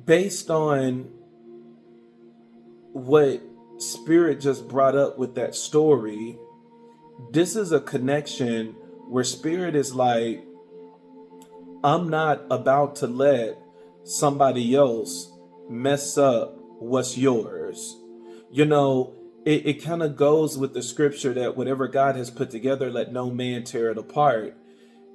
based on what Spirit just brought up with that story, this is a connection where Spirit is like, I'm not about to let somebody else mess up what's yours. It kind of goes with the scripture that whatever God has put together, let no man tear it apart.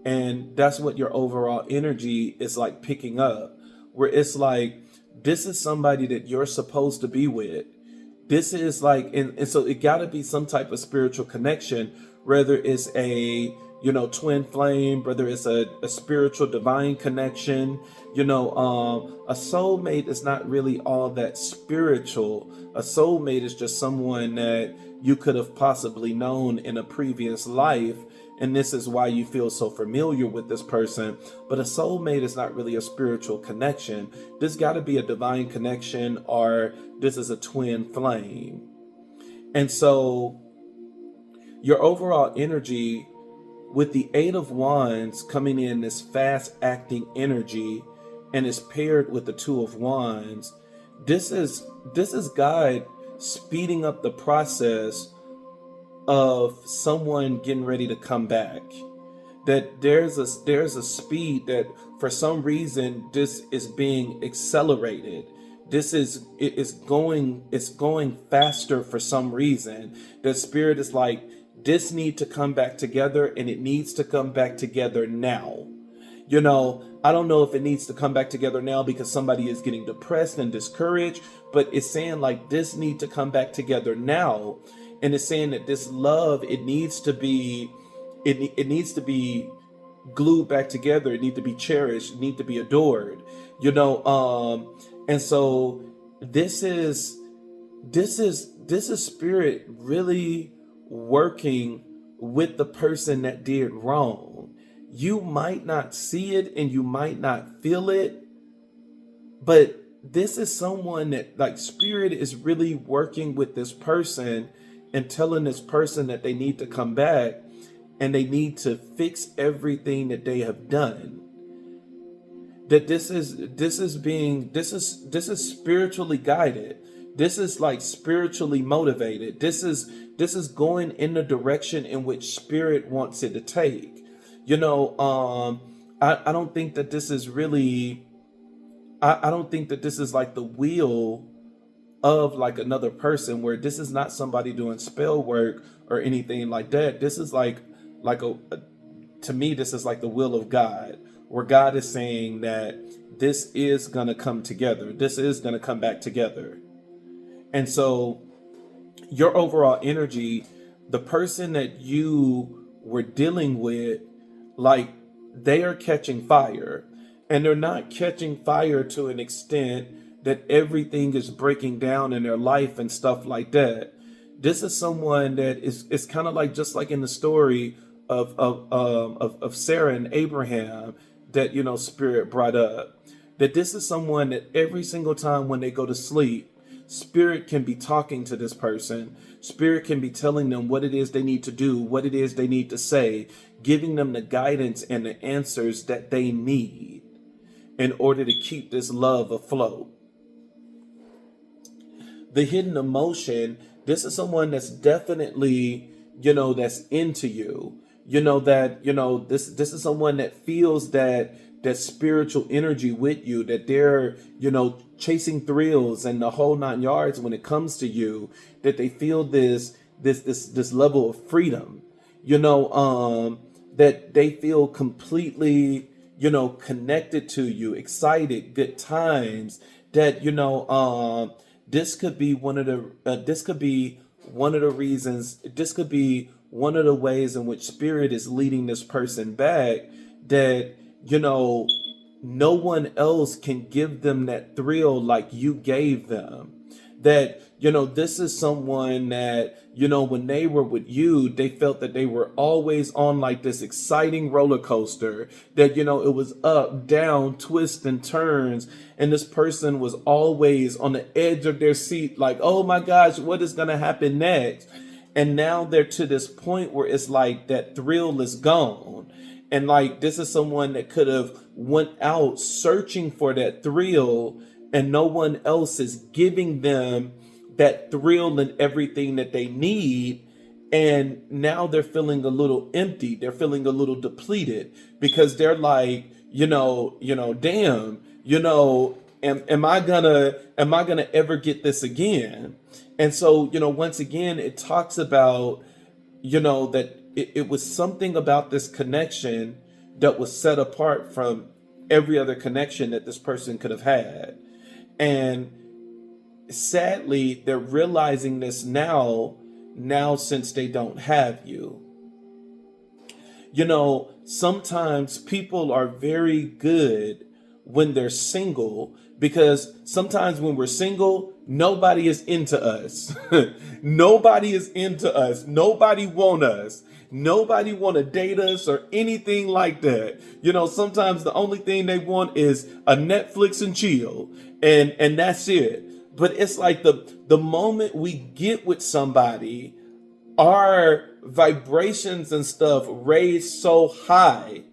And that's what your overall energy is like picking up, where it's like, this is somebody that you're supposed to be with. This is like, and so it got to be some type of spiritual connection, whether it's a, twin flame, whether it's a spiritual divine connection. A soulmate is not really all that spiritual. A soulmate is just someone that you could have possibly known in a previous life, and this is why you feel so familiar with this person. But a soulmate is not really a spiritual connection. This got to be a divine connection, or this is a twin flame. And so your overall energy with the Eight of Wands coming in, this fast acting energy, and is paired with the Two of Wands, This is this is God speeding up the process of someone getting ready to come back. That there's a speed that for some reason this is being accelerated. This is it's going faster for some reason. The spirit is like, this need to come back together, and it needs to come back together now. I don't know if it needs to come back together now because somebody is getting depressed and discouraged, but it's saying like this need to come back together now. And it's saying that this love, it needs to be glued back together. It needs to be cherished. It needs to be adored. And so this is this is spirit really working with the person that did wrong. You might not see it and you might not feel it, but this is someone that, like, spirit is really working with this person and telling this person that they need to come back and they need to fix everything that they have done. That this is spiritually guided. This is like spiritually motivated. This is going in the direction in which spirit wants it to take. I don't think that this is really I don't think that this is like the will of like another person, where this is not somebody doing spell work or anything like that. This is like to me, this is like the will of God, where God is saying that this is going to come together. This is going to come back together. And so your overall energy, the person that you were dealing with, like, they are catching fire, and they're not catching fire to an extent that everything is breaking down in their life and stuff like that. This is someone that is kind of like, just like in the story of Sarah and Abraham that, spirit brought up, that this is someone that every single time when they go to sleep, spirit can be talking to this person. Spirit can be telling them what it is they need to do, what it is they need to say, giving them the guidance and the answers that they need in order to keep this love afloat. The hidden emotion, this is someone that's definitely, that's into you. This is someone that feels that spiritual energy with you, that they're, chasing thrills and the whole 9 yards when it comes to you, that they feel this level of freedom, that they feel completely, connected to you, excited, good times, that, this could be one of the reasons, this could be one of the ways in which spirit is leading this person back, that, no one else can give them that thrill like you gave them. That, this is someone that, when they were with you, they felt that they were always on like this exciting roller coaster, that, it was up, down, twists and turns. And this person was always on the edge of their seat, like, oh my gosh, what is going to happen next? And now they're to this point where it's like that thrill is gone. And like, this is someone that could have went out searching for that thrill, and no one else is giving them that thrill and everything that they need. And now they're feeling a little empty. They're feeling a little depleted, because they're like, damn, am I gonna ever get this again? And so, once again, it talks about, that it was something about this connection that was set apart from every other connection that this person could have had. And sadly, they're realizing this now since they don't have you. Sometimes people are very good when they're single, because sometimes when we're single, nobody is into us. Nobody is into us. Nobody want us. Nobody want to date us or anything like that. Sometimes the only thing they want is a Netflix and chill, and that's it. But it's like the moment we get with somebody, our vibrations and stuff raise so high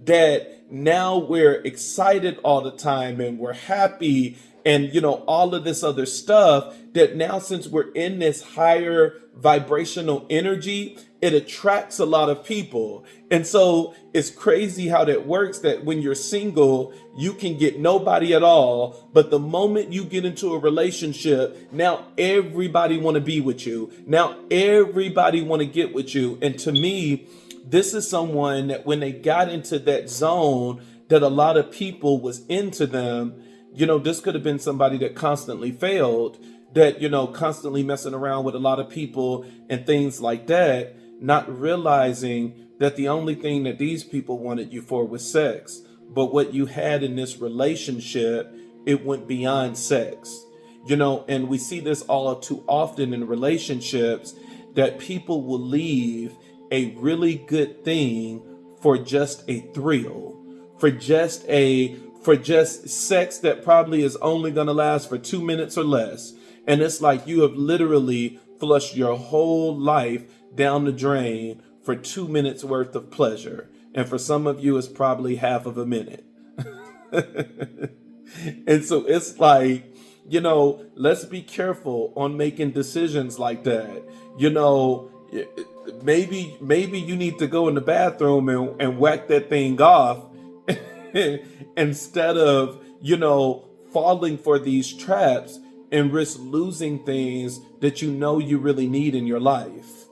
that now we're excited all the time, and we're happy, and all of this other stuff, that now, since we're in this higher vibrational energy, it attracts a lot of people. And so it's crazy how that works, that when you're single you can get nobody at all, but the moment you get into a relationship, now everybody want to be with you, now everybody want to get with you. And to me, this is someone that when they got into that zone, that a lot of people was into them. This could have been somebody that constantly failed, that, constantly messing around with a lot of people and things like that, not realizing that the only thing that these people wanted you for was sex. But what you had in this relationship, it went beyond sex. And we see this all too often in relationships, that people will leave a really good thing for just a thrill, for just sex that probably is only going to last for 2 minutes or less. And it's like you have literally flushed your whole life down the drain for 2 minutes worth of pleasure. And for some of you, it's probably half of a minute. And so it's like, let's be careful on making decisions like that. Maybe you need to go in the bathroom and whack that thing off instead of, falling for these traps and risk losing things that you really need in your life.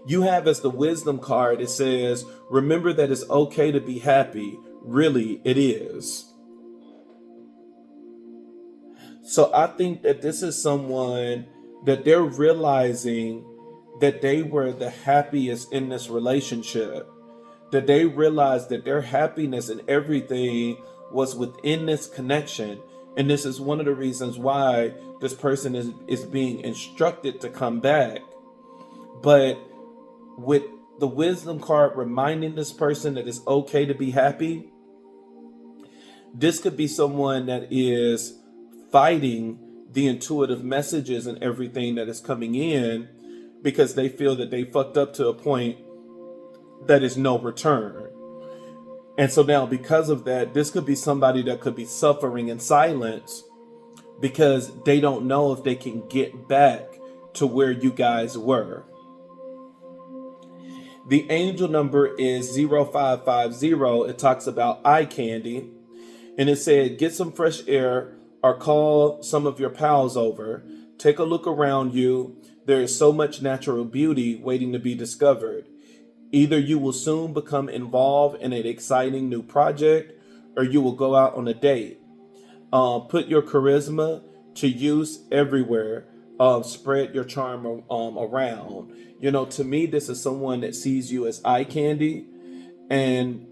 You have as the wisdom card, it says, remember that it's okay to be happy. Really, it is. So I think that this is someone that they're realizing that they were the happiest in this relationship, that they realized that their happiness and everything was within this connection. And this is one of the reasons why this person is being instructed to come back. But with the wisdom card reminding this person that it's okay to be happy, this could be someone that is fighting the intuitive messages and everything that is coming in, because they feel that they fucked up to a point that is no return. And so now, because of that, this could be somebody that could be suffering in silence because they don't know if they can get back to where you guys were. The angel number is 0550. It talks about eye candy. And it said, get some fresh air or call some of your pals over. Take a look around you. There is so much natural beauty waiting to be discovered. Either you will soon become involved in an exciting new project, or you will go out on a date. Put your charisma to use everywhere. Spread your charm around. To me, this is someone that sees you as eye candy. And,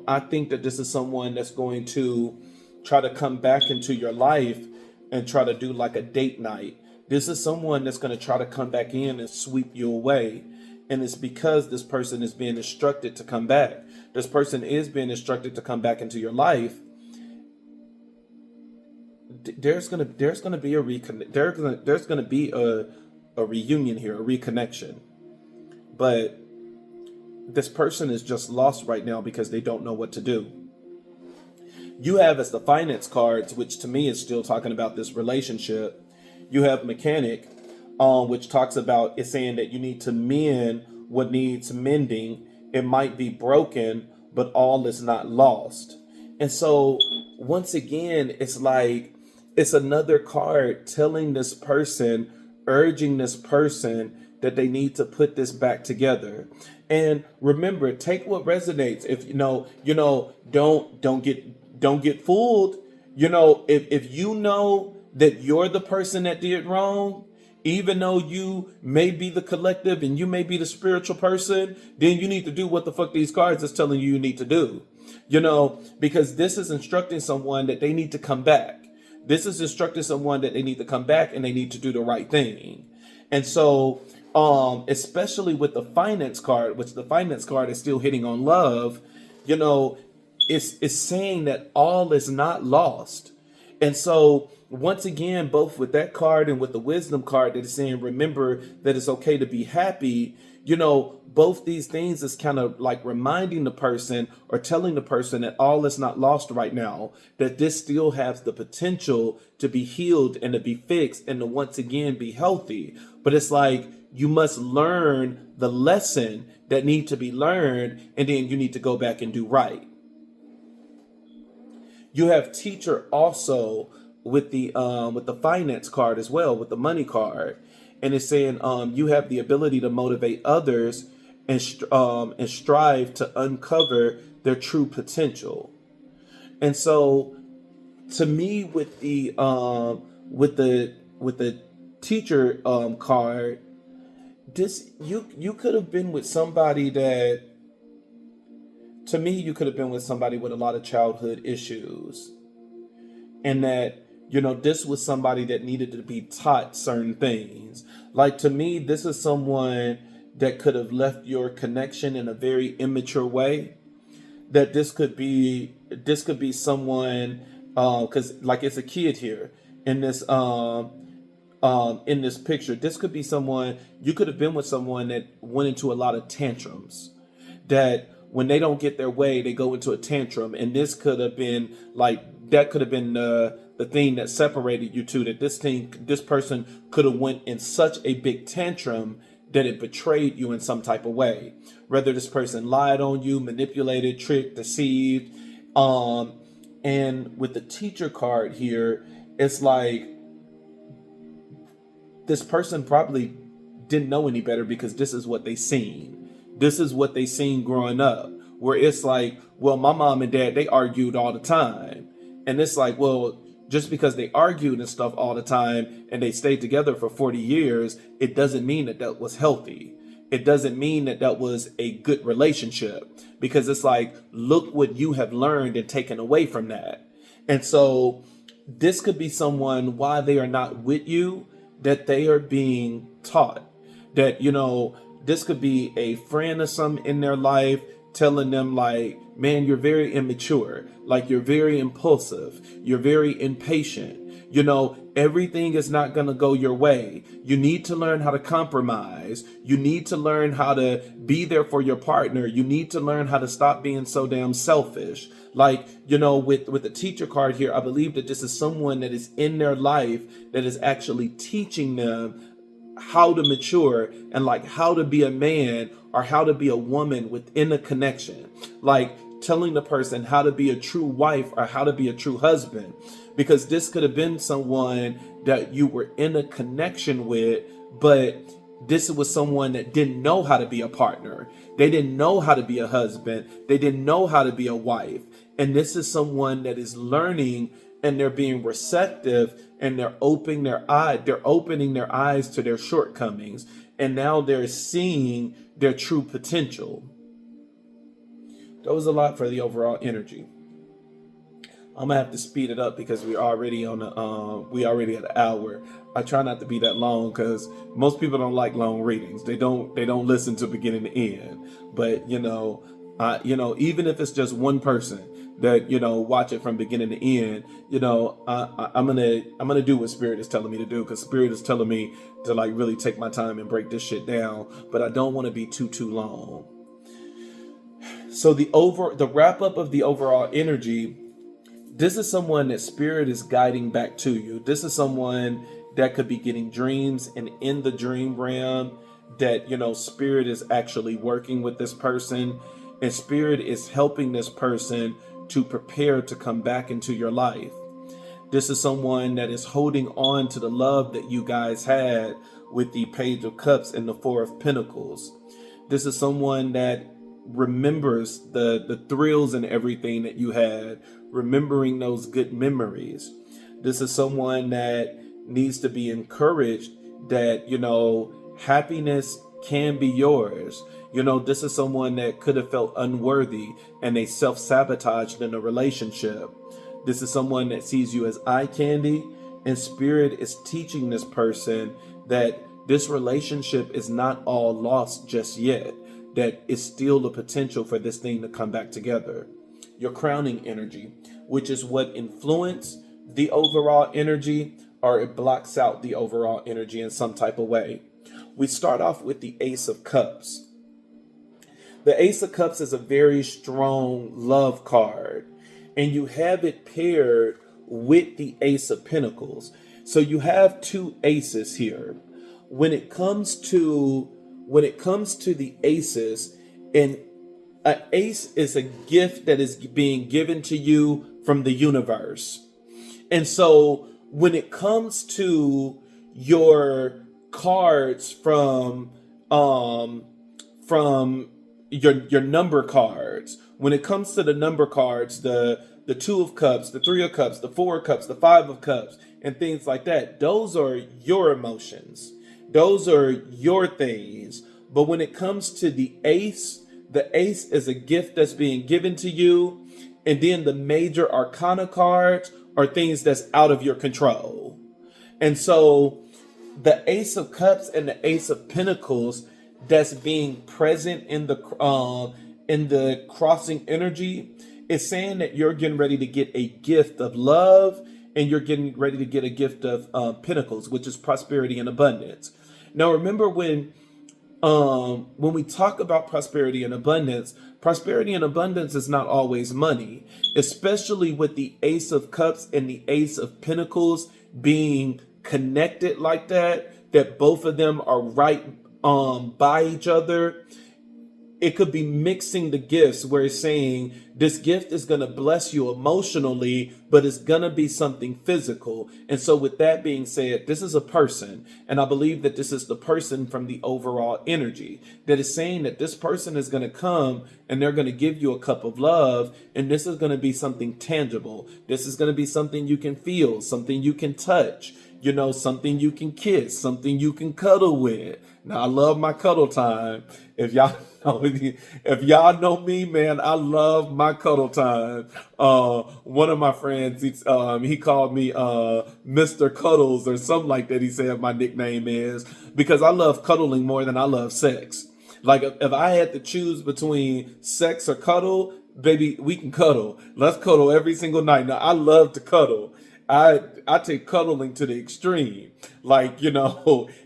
I think that this is someone that's going to try to come back into your life and try to do like a date night. This is someone that's going to try to come back in and sweep you away. And it's because this person is being instructed to come back. This person is being instructed to come back into your life. There's gonna be there's gonna be a reunion here, a reconnection. But this person is just lost right now because they don't know what to do. You have as the finance cards, which to me is still talking about this relationship. You have mechanic, which talks about, it's saying that you need to mend what needs mending. It might be broken, but all is not lost. And so once again, it's like, it's another card telling this person, urging this person that they need to put this back together. And remember, take what resonates. If don't get fooled. If you know that you're the person that did wrong, even though you may be the collective and you may be the spiritual person, then you need to do what the fuck these cards is telling you need to do. Because this is instructing someone that they need to come back. This is instructing someone that they need to come back and they need to do the right thing. And so, especially with the finance card, which the finance card is still hitting on love, it's saying that all is not lost. And so, once again, both with that card and with the wisdom card that is saying, remember that it's okay to be happy, both these things is kind of like reminding the person or telling the person that all is not lost right now, that this still has the potential to be healed and to be fixed and to once again be healthy. But it's like you must learn the lesson that need to be learned, and then you need to go back and do right. You have teacher also with the finance card as well, with the money card, and it's saying you have the ability to motivate others and strive to uncover their true potential. And so, to me, with the teacher card, this you could have been with somebody that, to me, you could have been with somebody with a lot of childhood issues, and that this was somebody that needed to be taught certain things. Like, to me, this is someone that could have left your connection in a very immature way. That this could be someone, because like it's a kid here in this picture. This could be someone, you could have been with someone that went into a lot of tantrums, that when they don't get their way, they go into a tantrum. And this could have been the thing that separated you two, that this person could have went in such a big tantrum that it betrayed you in some type of way. Whether this person lied on you, manipulated, tricked, deceived. And with the teacher card here, it's like this person probably didn't know any better, because this is what they seen. This is what they seen growing up, where it's like, well, my mom and dad, they argued all the time. And it's like, well, just because they argued and stuff all the time and they stayed together for 40 years, it doesn't mean that was healthy. It doesn't mean that was a good relationship, because it's like, look what you have learned and taken away from that. And so this could be someone, why they are not with you, that they are being taught. That, this could be a friend or something in their life telling them like, man, you're very immature. Like, you're very impulsive. You're very impatient. Everything is not going to go your way. You need to learn how to compromise. You need to learn how to be there for your partner. You need to learn how to stop being so damn selfish. Like, with the teacher card here, I believe that this is someone that is in their life that is actually teaching them how to mature and like how to be a man or how to be a woman within a connection. Like, telling the person how to be a true wife or how to be a true husband. Because this could have been someone that you were in a connection with, but this was someone that didn't know how to be a partner. They didn't know how to be a husband. They didn't know how to be a wife. And this is someone that is learning, and they're being receptive, and they're opening their eyes to their shortcomings. And now they're seeing their true potential. That was a lot for the overall energy. I'm gonna have to speed it up because we already at an hour. I try not to be that long because most people don't like long readings. They don't listen to beginning to end. But even if it's just one person that watch it from beginning to end, I'm gonna do what Spirit is telling me to do, because Spirit is telling me to like really take my time and break this shit down. But I don't want to be too long. So the wrap up of the overall energy. This is someone that Spirit is guiding back to you. This is someone that could be getting dreams, and in the dream realm that, Spirit is actually working with this person, and Spirit is helping this person to prepare to come back into your life. This is someone that is holding on to the love that you guys had with the Page of Cups and the Four of Pentacles. This is someone that remembers the thrills and everything that you had, remembering those good memories. This is someone that needs to be encouraged that, happiness can be yours. This is someone that could have felt unworthy and they self-sabotaged in a relationship. This is someone that sees you as eye candy, and Spirit is teaching this person that this relationship is not all lost just yet, that it's still the potential for this thing to come back together. Your crowning energy, which is what influence, the overall energy or it blocks out the overall energy in some type of way. We start off with the Ace of Cups. The Ace of Cups is a very strong love card, and you have it paired with the Ace of Pentacles. So you have two aces here. When it comes to the aces, and an ace is a gift that is being given to you from the universe. And so when it comes to your cards from your number cards, when it comes to the number cards, the Two of Cups, the Three of Cups, the Four of Cups, the Five of Cups, and things like that, those are your emotions. Those are your things. But when it comes to the ace is a gift that's being given to you. And then the major arcana cards are things that's out of your control. And so the Ace of Cups and the Ace of Pentacles that's being present in the crossing energy is saying that you're getting ready to get a gift of love, and you're getting ready to get a gift of Pentacles, which is prosperity and abundance. Now, remember when we talk about prosperity and abundance is not always money, especially with the Ace of Cups and the Ace of Pentacles being connected like that both of them are right by each other. It could be mixing the gifts where it's saying this gift is going to bless you emotionally, but it's going to be something physical. And so with that being said, this is a person. And I believe that this is the person from the overall energy that is saying that this person is going to come and they're going to give you a cup of love. And this is going to be something tangible. This is going to be something you can feel, something you can touch, something you can kiss, something you can cuddle with. Now, I love my cuddle time. If y'all know me, man, I love my cuddle time. One of my friends, he called me Mr. Cuddles or something like that. He said my nickname is, because I love cuddling more than I love sex. Like if I had to choose between sex or cuddle, baby, we can cuddle. Let's cuddle every single night. Now, I love to cuddle. I take cuddling to the extreme. Like,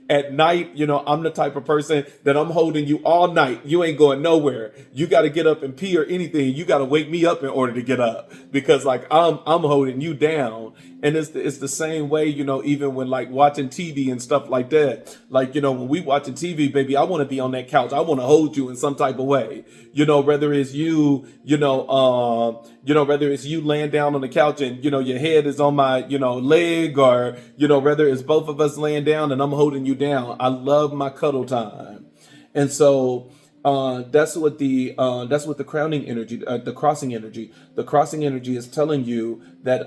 at night, I'm the type of person that I'm holding you all night. You ain't going nowhere. You got to get up and pee or anything. You got to wake me up in order to get up, because like I'm holding you down. And it's the same way, even when like watching TV and stuff like that. Like, when we watching TV, baby, I want to be on that couch. I want to hold you in some type of way, whether it's you, whether it's you laying down on the couch and, your head is on my, leg, or, whether it's both of us laying down and I'm holding you down. I love my cuddle time. And so, that's what the crowning energy, the crossing energy is telling you, that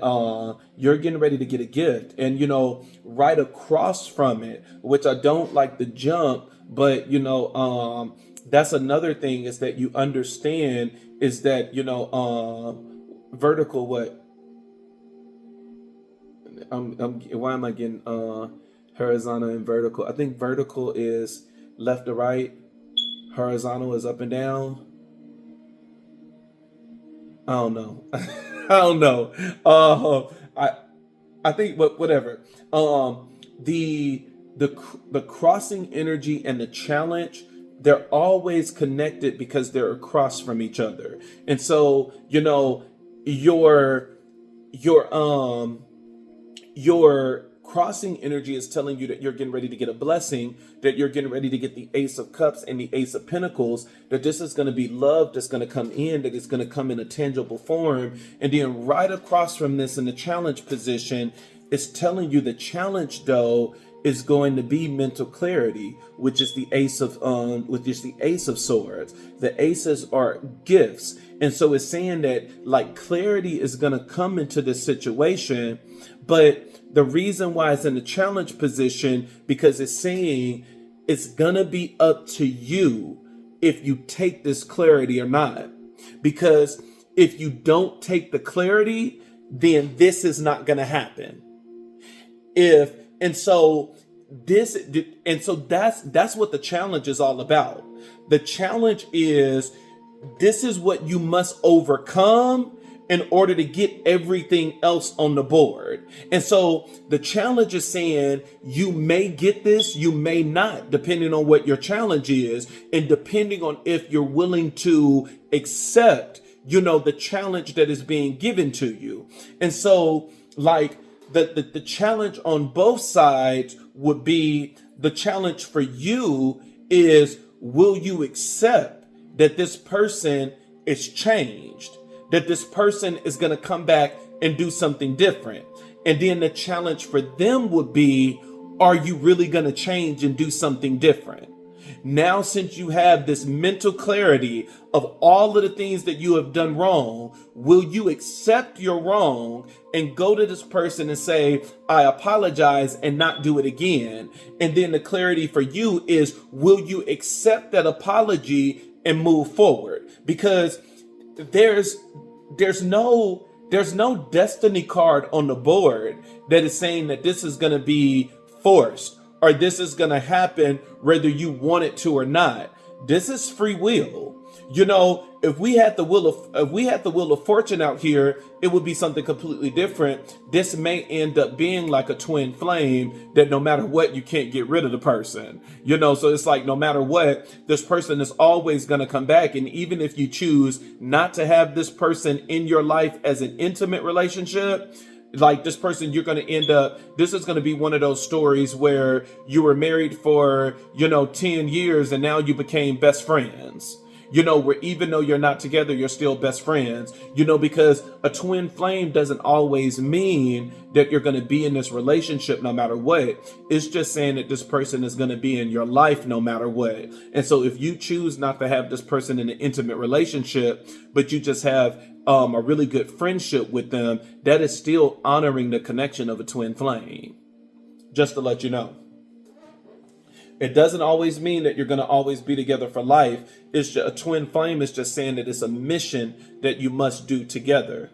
you're getting ready to get a gift. And right across from it, which I don't like the jump, but that's another thing, is that you understand is that vertical, what why am I getting horizontal and vertical? I think vertical is left to right. Horizontal is up and down. I don't know. I don't know. I think, but whatever. The crossing energy and the challenge, they're always connected because they're across from each other. And so, your crossing energy is telling you that you're getting ready to get a blessing, that you're getting ready to get the Ace of Cups and the Ace of Pentacles, that this is going to be love that's going to come in, that it's going to come in a tangible form. And then right across from this in the challenge position, it's telling you the challenge, though, is going to be mental clarity, which is the Ace of Swords. The aces are gifts. And so it's saying that like clarity is going to come into this situation, but the reason why it's in the challenge position, because it's saying it's going to be up to you if you take this clarity or not. Because if you don't take the clarity, then this is not going to happen. So that's what the challenge is all about. The challenge is, this is what you must overcome in order to get everything else on the board. And so the challenge is saying you may get this, you may not, depending on what your challenge is, and depending on if you're willing to accept, the challenge that is being given to you. And so, like, the challenge on both sides would be, the challenge for you is, will you accept that this person is changed, that this person is going to come back and do something different? And then the challenge for them would be, are you really going to change and do something different? Now, since you have this mental clarity of all of the things that you have done wrong, will you accept your wrong and go to this person and say, I apologize, and not do it again? And then the clarity for you is, will you accept that apology and move forward? Because there's no destiny card on the board that is saying that this is going to be forced, or this is going to happen whether you want it to or not. This is free will. If we had the wheel of fortune out here, it would be something completely different. This may end up being like a twin flame that no matter what, you can't get rid of the person. So it's like, no matter what, this person is always going to come back. And even if you choose not to have this person in your life as an intimate relationship, like, this person, you're going to end up, this is going to be one of those stories where you were married for, 10 years and now you became best friends. Where even though you're not together, you're still best friends, because a twin flame doesn't always mean that you're going to be in this relationship no matter what. It's just saying that this person is going to be in your life no matter what. And so if you choose not to have this person in an intimate relationship, but you just have a really good friendship with them, that is still honoring the connection of a twin flame. Just to let you know. It doesn't always mean that you're going to always be together for life. It's just, a twin flame is just saying that it's a mission that you must do together.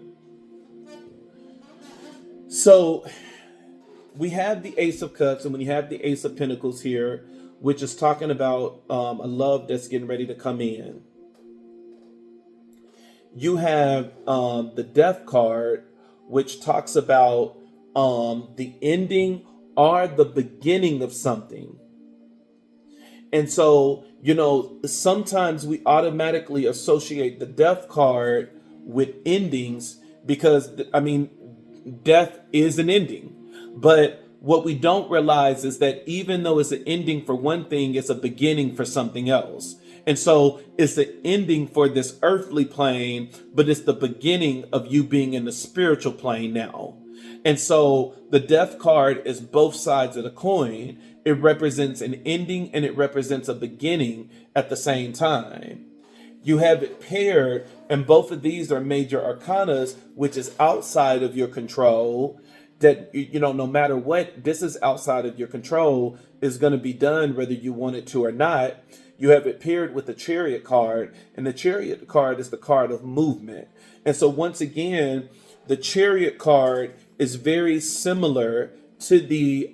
So we have the Ace of Cups, and when you have the Ace of Pentacles here, which is talking about a love that's getting ready to come in. You have the Death card, which talks about the ending or the beginning of something. And so, sometimes we automatically associate the Death card with endings because, death is an ending. But what we don't realize is that even though it's an ending for one thing, it's a beginning for something else. And so it's the ending for this earthly plane, but it's the beginning of you being in the spiritual plane now. And so the Death card is both sides of the coin. It represents an ending and it represents a beginning at the same time. You have it paired, and both of these are major arcanas, which is outside of your control. That, no matter what, this is outside of your control, is going to be done whether you want it to or not. You have it paired with the Chariot card, and the Chariot card is the card of movement. And so once again, the Chariot card is very similar to the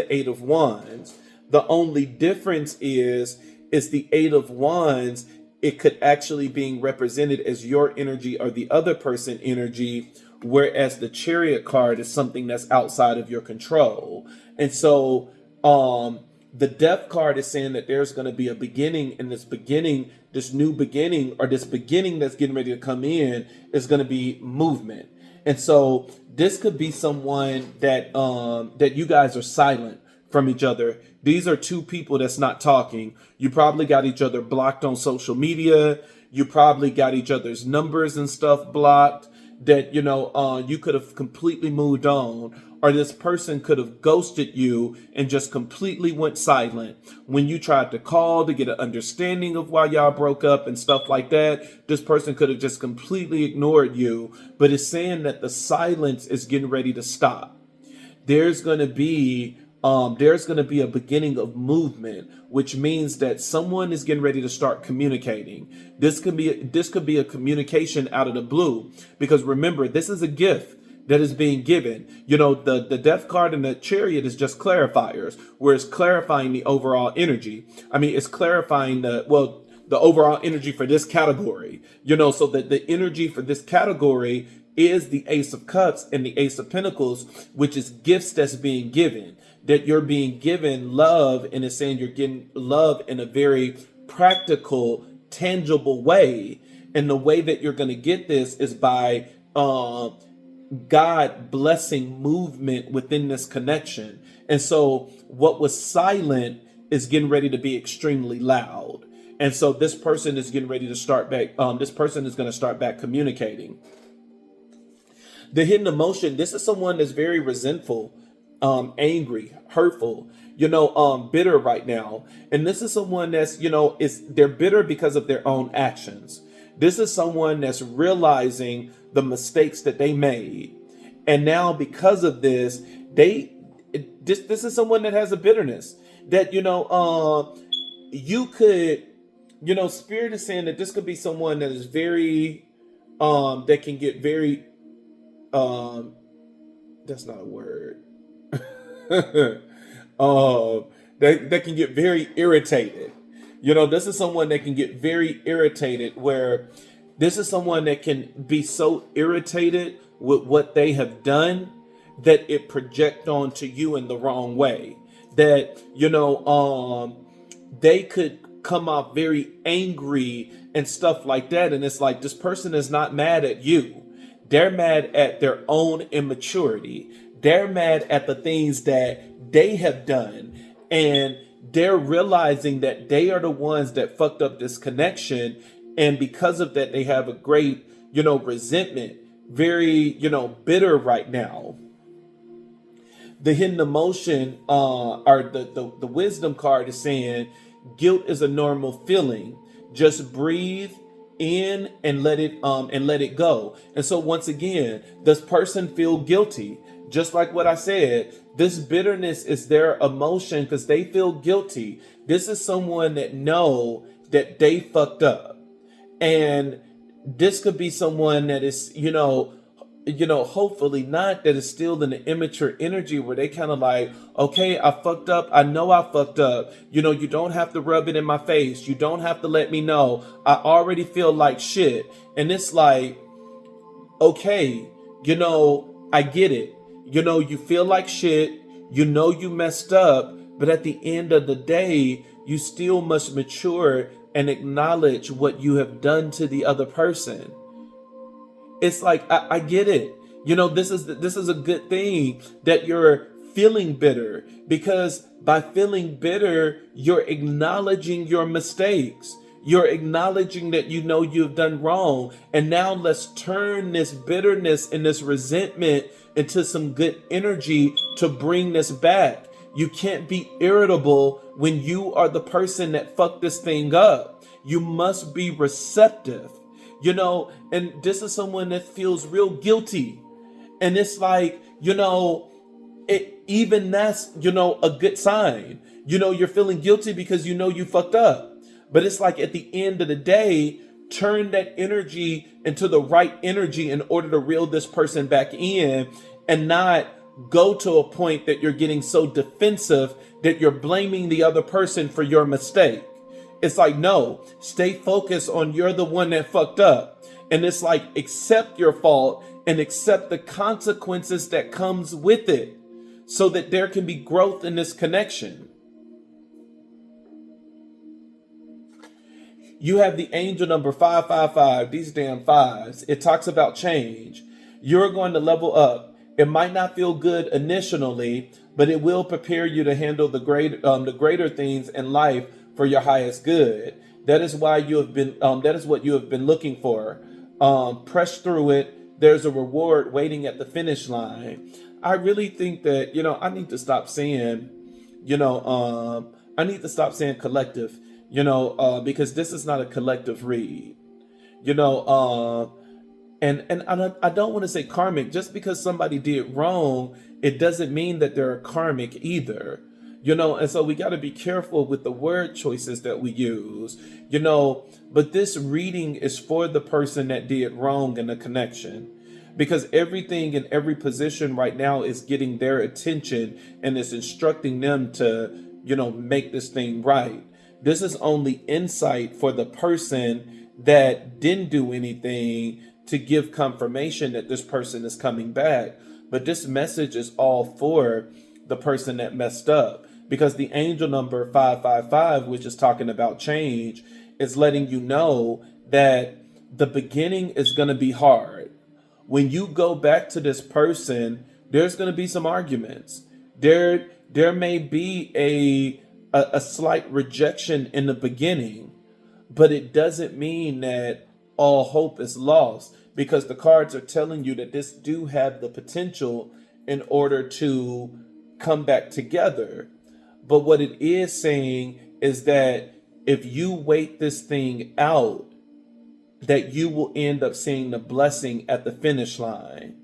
Eight of Wands. The only difference is the Eight of Wands, it could actually being represented as your energy or the other person energy, whereas the Chariot card is something that's outside of your control. And so the Death card is saying that there's going to be a beginning, and this new beginning, or this beginning that's getting ready to come in, is going to be movement. And so this could be someone that you guys are silent from each other. These are two people that's not talking. You probably got each other blocked on social media. You probably got each other's numbers and stuff blocked, that, you could have completely moved on. Or this person could have ghosted you and just completely went silent when you tried to call to get an understanding of why y'all broke up and stuff like that. This person could have just completely ignored you, but it's saying that the silence is getting ready to stop. There's going to be a beginning of movement, which means that someone is getting ready to start communicating. This could be a communication out of the blue, because remember, this is a gift that is being given. The Death card and the Chariot is just clarifiers, where it's clarifying the overall energy. It's clarifying the the overall energy for this category, so that the energy for this category is the Ace of Cups and the Ace of Pentacles, which is gifts that's being given, that you're being given love, and it's saying you're getting love in a very practical, tangible way. And the way that you're going to get this is by God blessing movement within this connection. And so what was silent is getting ready to be extremely loud. And so this person is getting ready to start back. This person is going to start back communicating. The hidden emotion, this is someone that's very resentful, angry, hurtful, bitter right now. And this is someone that's, they're bitter because of their own actions. This is someone that's realizing the mistakes that they made. And now because of this, this is someone that has a bitterness that, you could, Spirit is saying that this could be someone that is very, that can get very, that's not a word. That can get very irritated. This is someone that can get very irritated, where this is someone that can be so irritated with what they have done that it project onto you in the wrong way. That, they could come off very angry and stuff like that. And it's like, this person is not mad at you. They're mad at their own immaturity. They're mad at the things that they have done. And they're realizing that they are the ones that fucked up this connection. And because of that, they have a great, resentment, very, bitter right now. The hidden emotion, or the wisdom card is saying, guilt is a normal feeling. Just breathe in and let it go. And so once again, this person feel guilty. Just like what I said, this bitterness is their emotion because they feel guilty. This is someone that know that they fucked up. And this could be someone that is, hopefully not, that is still in the immature energy where they kind of like, okay, I fucked up. I know I fucked up. You don't have to rub it in my face. You don't have to let me know. I already feel like shit. And it's like, okay, I get it. You feel like shit. You messed up. But at the end of the day, you still must mature and acknowledge what you have done to the other person. It's like, I get it. This is a good thing that you're feeling bitter, because by feeling bitter, you're acknowledging your mistakes. You're acknowledging that you've done wrong. And now let's turn this bitterness and this resentment into some good energy to bring this back. You can't be irritable when you are the person that fucked this thing up. You must be receptive. And this is someone that feels real guilty. And it's like, that's, a good sign. You're feeling guilty because you fucked up. But it's like, at the end of the day, turn that energy into the right energy in order to reel this person back in, and not go to a point that you're getting so defensive that you're blaming the other person for your mistake. It's like, no, stay focused on you're the one that fucked up. And it's like, accept your fault and accept the consequences that comes with it, so that there can be growth in this connection. You have the angel number 555, these damn fives. It talks about change. You're going to level up. It might not feel good initially, but it will prepare you to handle the greater things in life for your highest good. That is why you have been. That is what you have been looking for. Press through it. There's a reward waiting at the finish line. I really think that I need to stop saying, I need to stop saying collective. Because this is not a collective read. And I don't want to say karmic. Just because somebody did wrong, it doesn't mean that they're karmic either. And so we got to be careful with the word choices that we use, but this reading is for the person that did wrong in the connection, because everything in every position right now is getting their attention and is instructing them to, make this thing right. This is only insight for the person that didn't do anything to give confirmation that this person is coming back. But this message is all for the person that messed up, because the angel number 555, which is talking about change, is letting you know that the beginning is going to be hard. When you go back to this person, there's going to be some arguments. There may be a slight rejection in the beginning, but it doesn't mean that all hope is lost, because the cards are telling you that this do have the potential in order to come back together. But what it is saying is that if you wait this thing out, that you will end up seeing the blessing at the finish line.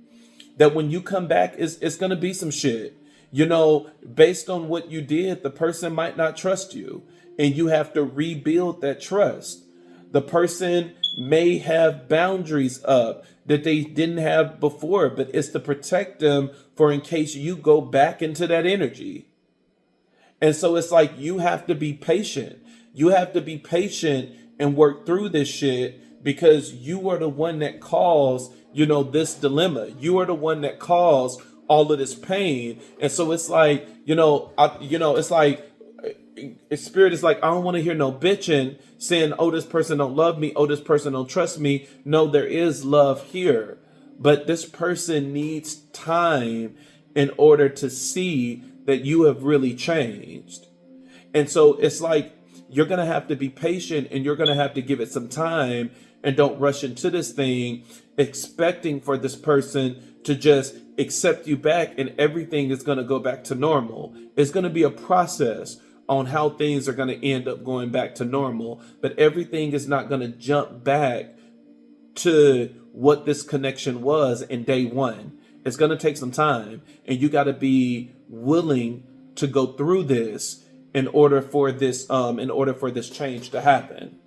That when you come back, it's going to be some shit. Based on what you did, the person might not trust you, and you have to rebuild that trust. The person may have boundaries up that they didn't have before, but it's to protect them for in case you go back into that energy. And so it's like you have to be patient. You have to be patient and work through this shit, because you are the one that caused, this dilemma. You are the one that caused all of this pain. And so it's like, it's like spirit is like, I don't want to hear no bitching saying, oh, this person don't love me. Oh, this person don't trust me. No, there is love here. But this person needs time in order to see that you have really changed. And so it's like, you're going to have to be patient, and you're going to have to give it some time, and don't rush into this thing expecting for this person to just accept you back and everything is going to go back to normal. It's going to be a process on how things are going to end up going back to normal, but everything is not going to jump back to what this connection was in day one. It's going to take some time, and you got to be willing to go through this in order for this change to happen.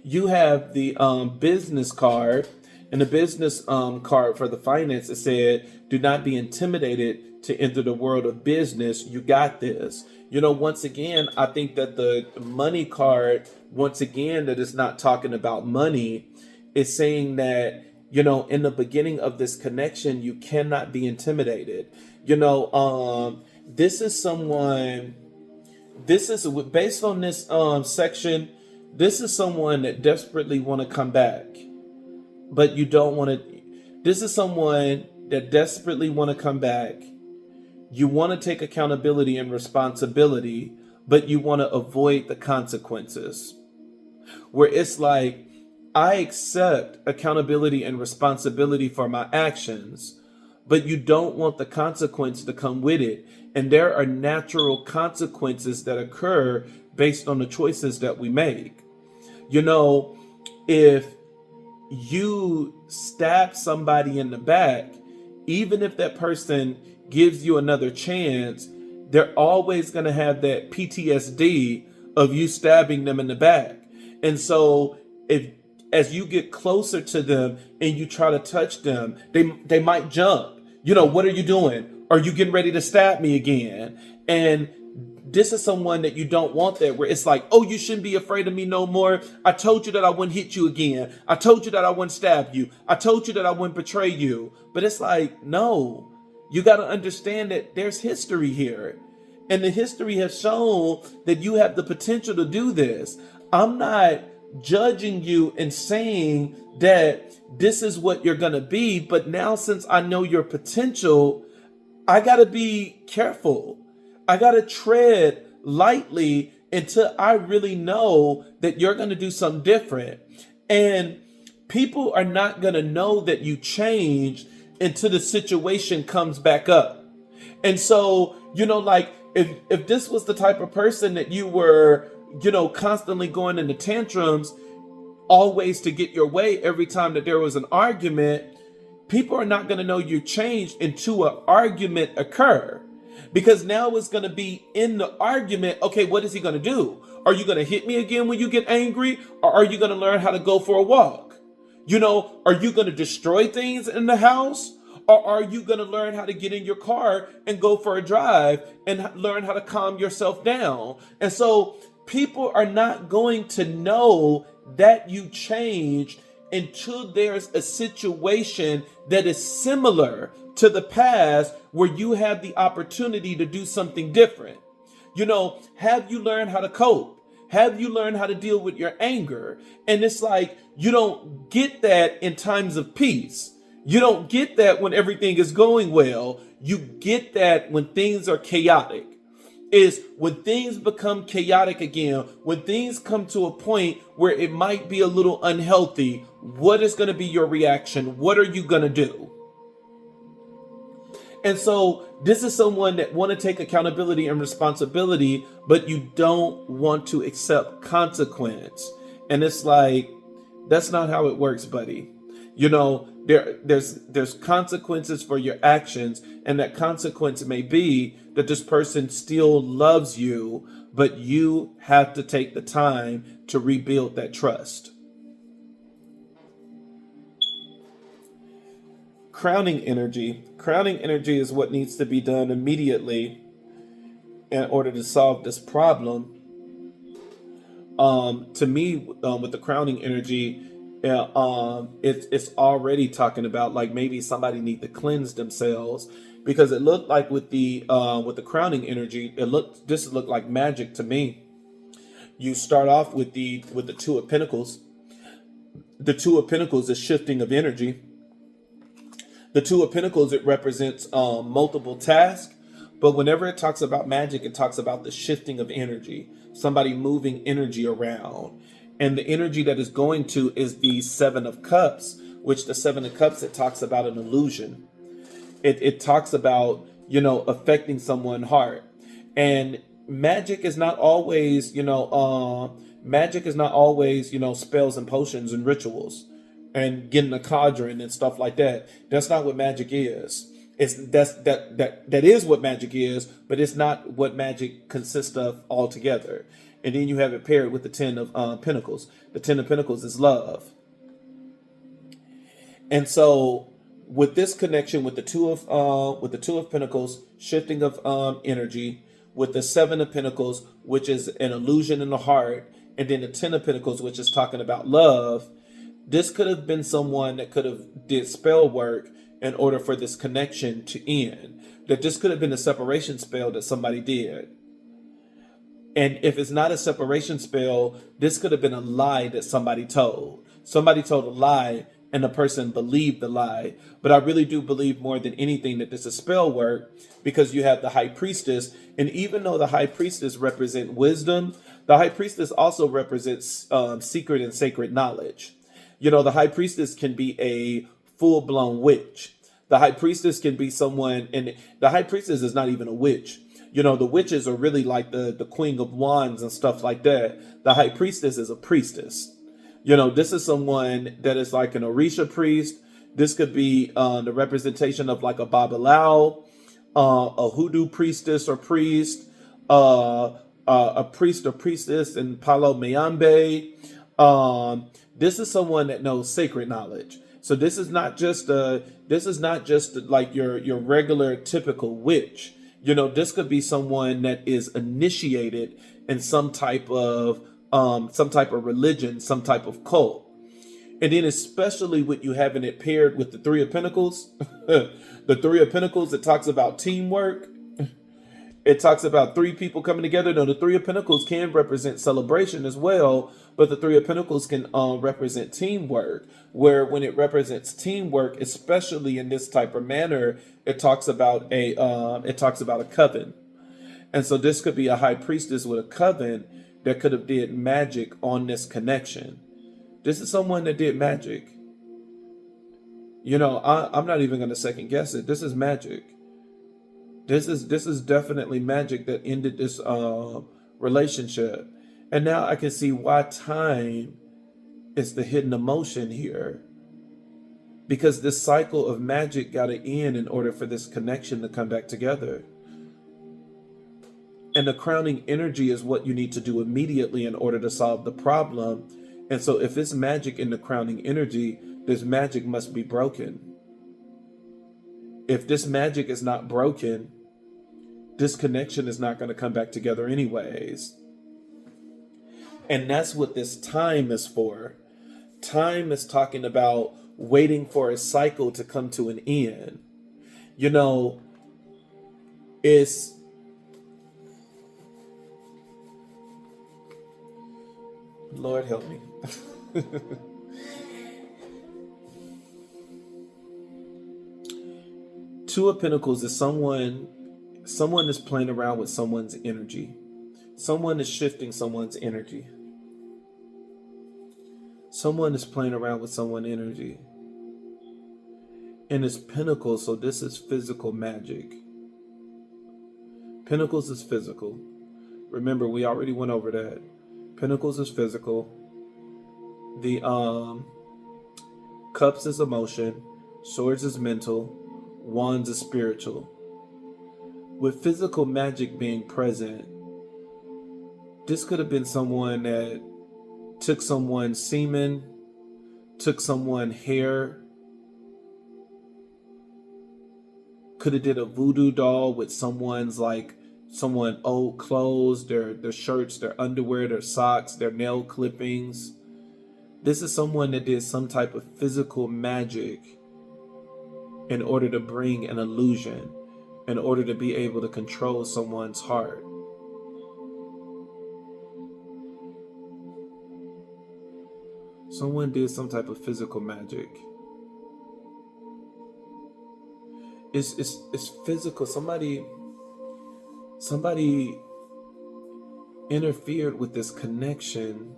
You have the business card, and the business card for the finance, it said, do not be intimidated to enter the world of business. You got this. Once again, I think that the money card, once again, that is not talking about money, is saying that, in the beginning of this connection, you cannot be intimidated. This is based on this section, this is someone that desperately want to come back, but you don't want to. This is someone that desperately want to come back. You want to take accountability and responsibility, but you want to avoid the consequences. Where it's like, I accept accountability and responsibility for my actions, but you don't want the consequence to come with it. And there are natural consequences that occur based on the choices that we make. If you stab somebody in the back, even if that person gives you another chance, they're always going to have that PTSD of you stabbing them in the back. And so as you get closer to them and you try to touch them, they might jump. What are you doing? Are you getting ready to stab me again? And this is someone that you don't want there, where it's like, oh, you shouldn't be afraid of me no more. I told you that I wouldn't hit you again. I told you that I wouldn't stab you. I told you that I wouldn't betray you. But it's like, no, you got to understand that there's history here. And the history has shown that you have the potential to do this. I'm not judging you and saying that this is what you're going to be. But now, since I know your potential, I got to be careful. I got to tread lightly until I really know that you're going to do something different. And people are not going to know that you changed until the situation comes back up. And so, like if this was the type of person that you were, constantly going into tantrums, always to get your way every time that there was an argument, people are not going to know you changed until an argument occur. Because now it's going to be in the argument, okay, what is he going to do? Are you going to hit me again when you get angry? Or are you going to learn how to go for a walk? Are you going to destroy things in the house? Or are you going to learn how to get in your car and go for a drive and learn how to calm yourself down? And so people are not going to know that you changed until there's a situation that is similar to the past where you have the opportunity to do something different. Have you learned how to cope? Have you learned how to deal with your anger? And it's like, you don't get that in times of peace. You don't get that when everything is going well. You get that when things are chaotic. Is when things become chaotic again, when things come to a point where it might be a little unhealthy, what is going to be your reaction? What are you going to do? And so this is someone that want to take accountability and responsibility, but you don't want to accept consequence. And it's like, that's not how it works, buddy. There's consequences for your actions, and that consequence may be that this person still loves you, but you have to take the time to rebuild that trust. Crowning energy. Crowning energy is what needs to be done immediately in order to solve this problem. To me, with the crowning energy, it's already talking about like maybe somebody need to cleanse themselves, because it looked like with the crowning energy, this looked like magic to me. You start off with the Two of Pentacles. The Two of Pentacles is shifting of energy. The Two of Pentacles, it represents multiple tasks, but whenever it talks about magic, it talks about the shifting of energy, somebody moving energy around. And the energy that is going to is the Seven of Cups, which the Seven of Cups, it talks about an illusion. It talks about, affecting someone's heart. And magic is not always, spells and potions and rituals and getting a cauldron and stuff like that. That's not what magic is. That is what magic is, but it's not what magic consists of altogether. And then you have it paired with the Ten of Pentacles. The Ten of Pentacles is love. And so with this connection with the Two of Pentacles, shifting of energy, with the Seven of Pentacles, which is an illusion in the heart, and then the Ten of Pentacles, which is talking about love, this could have been someone that could have did spell work in order for this connection to end. That this could have been a separation spell that somebody did. And if it's not a separation spell, this could have been a lie that somebody told. Somebody told a lie and the person believed the lie. But I really do believe more than anything that this is spell work, because you have the High Priestess. And even though the High Priestess represents wisdom, the High Priestess also represents secret and sacred knowledge. The High Priestess can be a full-blown witch. The High Priestess can be someone, and the High Priestess is not even a witch. The witches are really like the Queen of Wands and stuff like that. The High Priestess is a priestess. This is someone that is like an Orisha priest. This could be the representation of like a Babalao, a hoodoo priestess or priest, a priest or priestess in Palo Mayambe. This is someone that knows sacred knowledge. So this is not just like your regular typical witch. This could be someone that is initiated in some type of religion, some type of cult. And then especially with you having it paired with the Three of Pentacles, the Three of Pentacles, it talks about teamwork. It talks about three people coming together. Now, the Three of Pentacles can represent celebration as well, but the Three of Pentacles can represent teamwork, where when it represents teamwork, especially in this type of manner, it talks about a coven. And so this could be a High Priestess with a coven that could have did magic on this connection. This is someone that did magic. I'm not even going to second guess it. This is magic. This is definitely magic that ended this relationship. And now I can see why time is the hidden emotion here. Because this cycle of magic got to end in order for this connection to come back together. And the crowning energy is what you need to do immediately in order to solve the problem. And so if it's magic in the crowning energy, this magic must be broken. If this magic is not broken, this connection is not going to come back together anyways. And that's what this time is for. Time is talking about waiting for a cycle to come to an end. You know, it's Lord help me. Two of Pentacles is someone is playing around with someone's energy. Someone is shifting someone's energy. Someone is playing around with someone's energy. And it's Pentacles, so this is physical magic. Pentacles is physical. Remember, we already went over that. Pentacles is physical. The Cups is emotion. Swords is mental. Wands is spiritual. With physical magic being present, this could have been someone that took someone's semen, took someone's hair, could have did a voodoo doll with someone old clothes, their shirts, their underwear, their socks, their nail clippings. This is someone that did some type of physical magic in order to bring an illusion, in order to be able to control someone's heart. Someone did some type of physical magic. It's physical. Somebody interfered with this connection,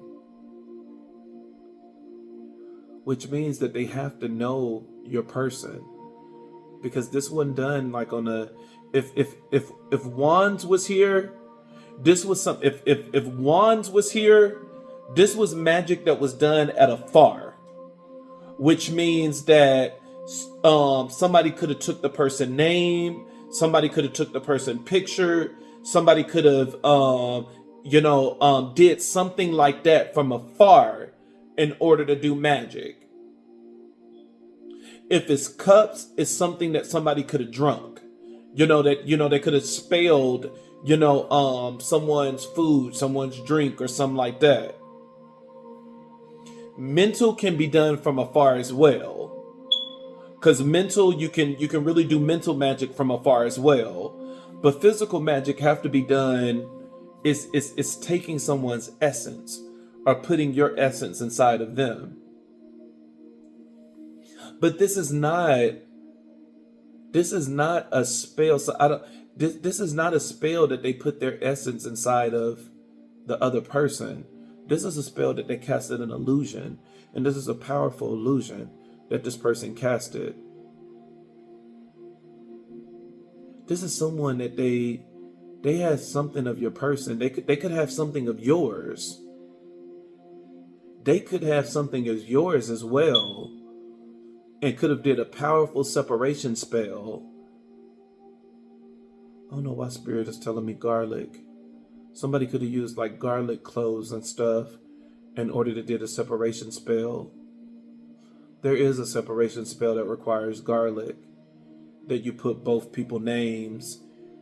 which means that they have to know your person. Because this wasn't done like on a if Wands was here, this was some if Wands was here, this was magic that was done at afar, which means that somebody could have took the person name, somebody could have took the person picture, somebody could have did something like that from afar in order to do magic. If it's cups, it's something that somebody could have drunk. They could have spilled, someone's food, someone's drink, or something like that. Mental can be done from afar as well. Because mental, you can really do mental magic from afar as well. But physical magic have to be done, it's taking someone's essence or putting your essence inside of them. But this is not a spell. So this is not a spell that they put their essence inside of the other person. This is a spell that they casted an illusion. And this is a powerful illusion that this person casted. This is someone that they had something of your person. They could have something of yours. They could have something of yours as well. And could have did a powerful separation spell. I don't know why Spirit is telling me garlic. Somebody could have used like garlic cloves and stuff in order to did a separation spell. There is a separation spell that requires garlic. That you put both people's names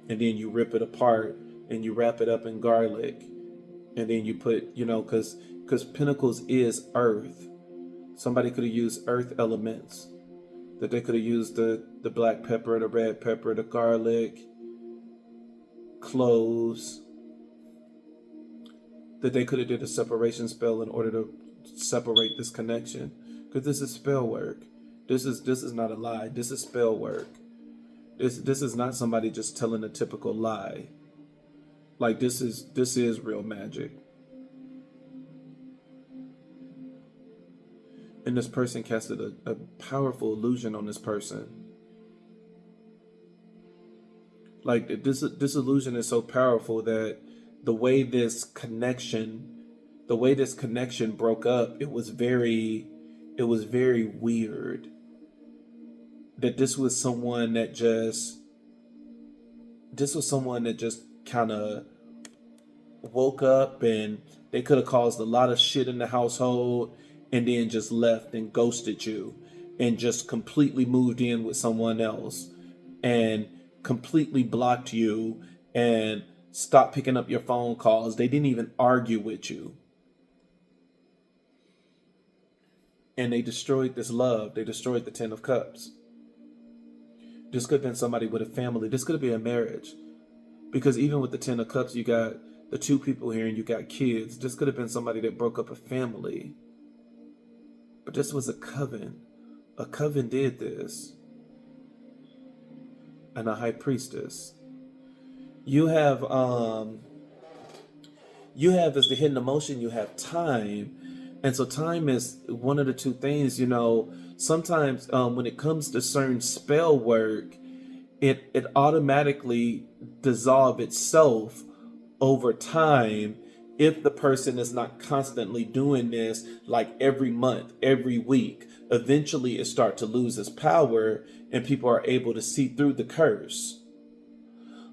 and then you rip it apart and you wrap it up in garlic. And then you put, because Pentacles is earth. Somebody could have used earth elements. That they could have used the black pepper, the red pepper, the garlic, cloves. That they could have did a separation spell in order to separate this connection. Because this is spell work. This is not a lie. This is spell work. This is not somebody just telling a typical lie. Like this is real magic. And this person casted a powerful illusion on this person. Like this illusion is so powerful that the way this connection broke up, it was very weird. That this was someone that just kind of woke up and they could have caused a lot of shit in the household and then just left and ghosted you and just completely moved in with someone else and completely blocked you and stopped picking up your phone calls. They didn't even argue with you. And they destroyed this love. They destroyed the Ten of Cups. This could have been somebody with a family. This could have been a marriage. Because even with the Ten of Cups, you got the two people here and you got kids. This could have been somebody that broke up a family. But this was a coven. A coven did this. And a high priestess. You have as the hidden emotion, you have time. And so time is one of the two things, sometimes when it comes to certain spell work, it automatically dissolve itself over time if the person is not constantly doing this like every month, every week. Eventually it starts to lose its power and people are able to see through the curse.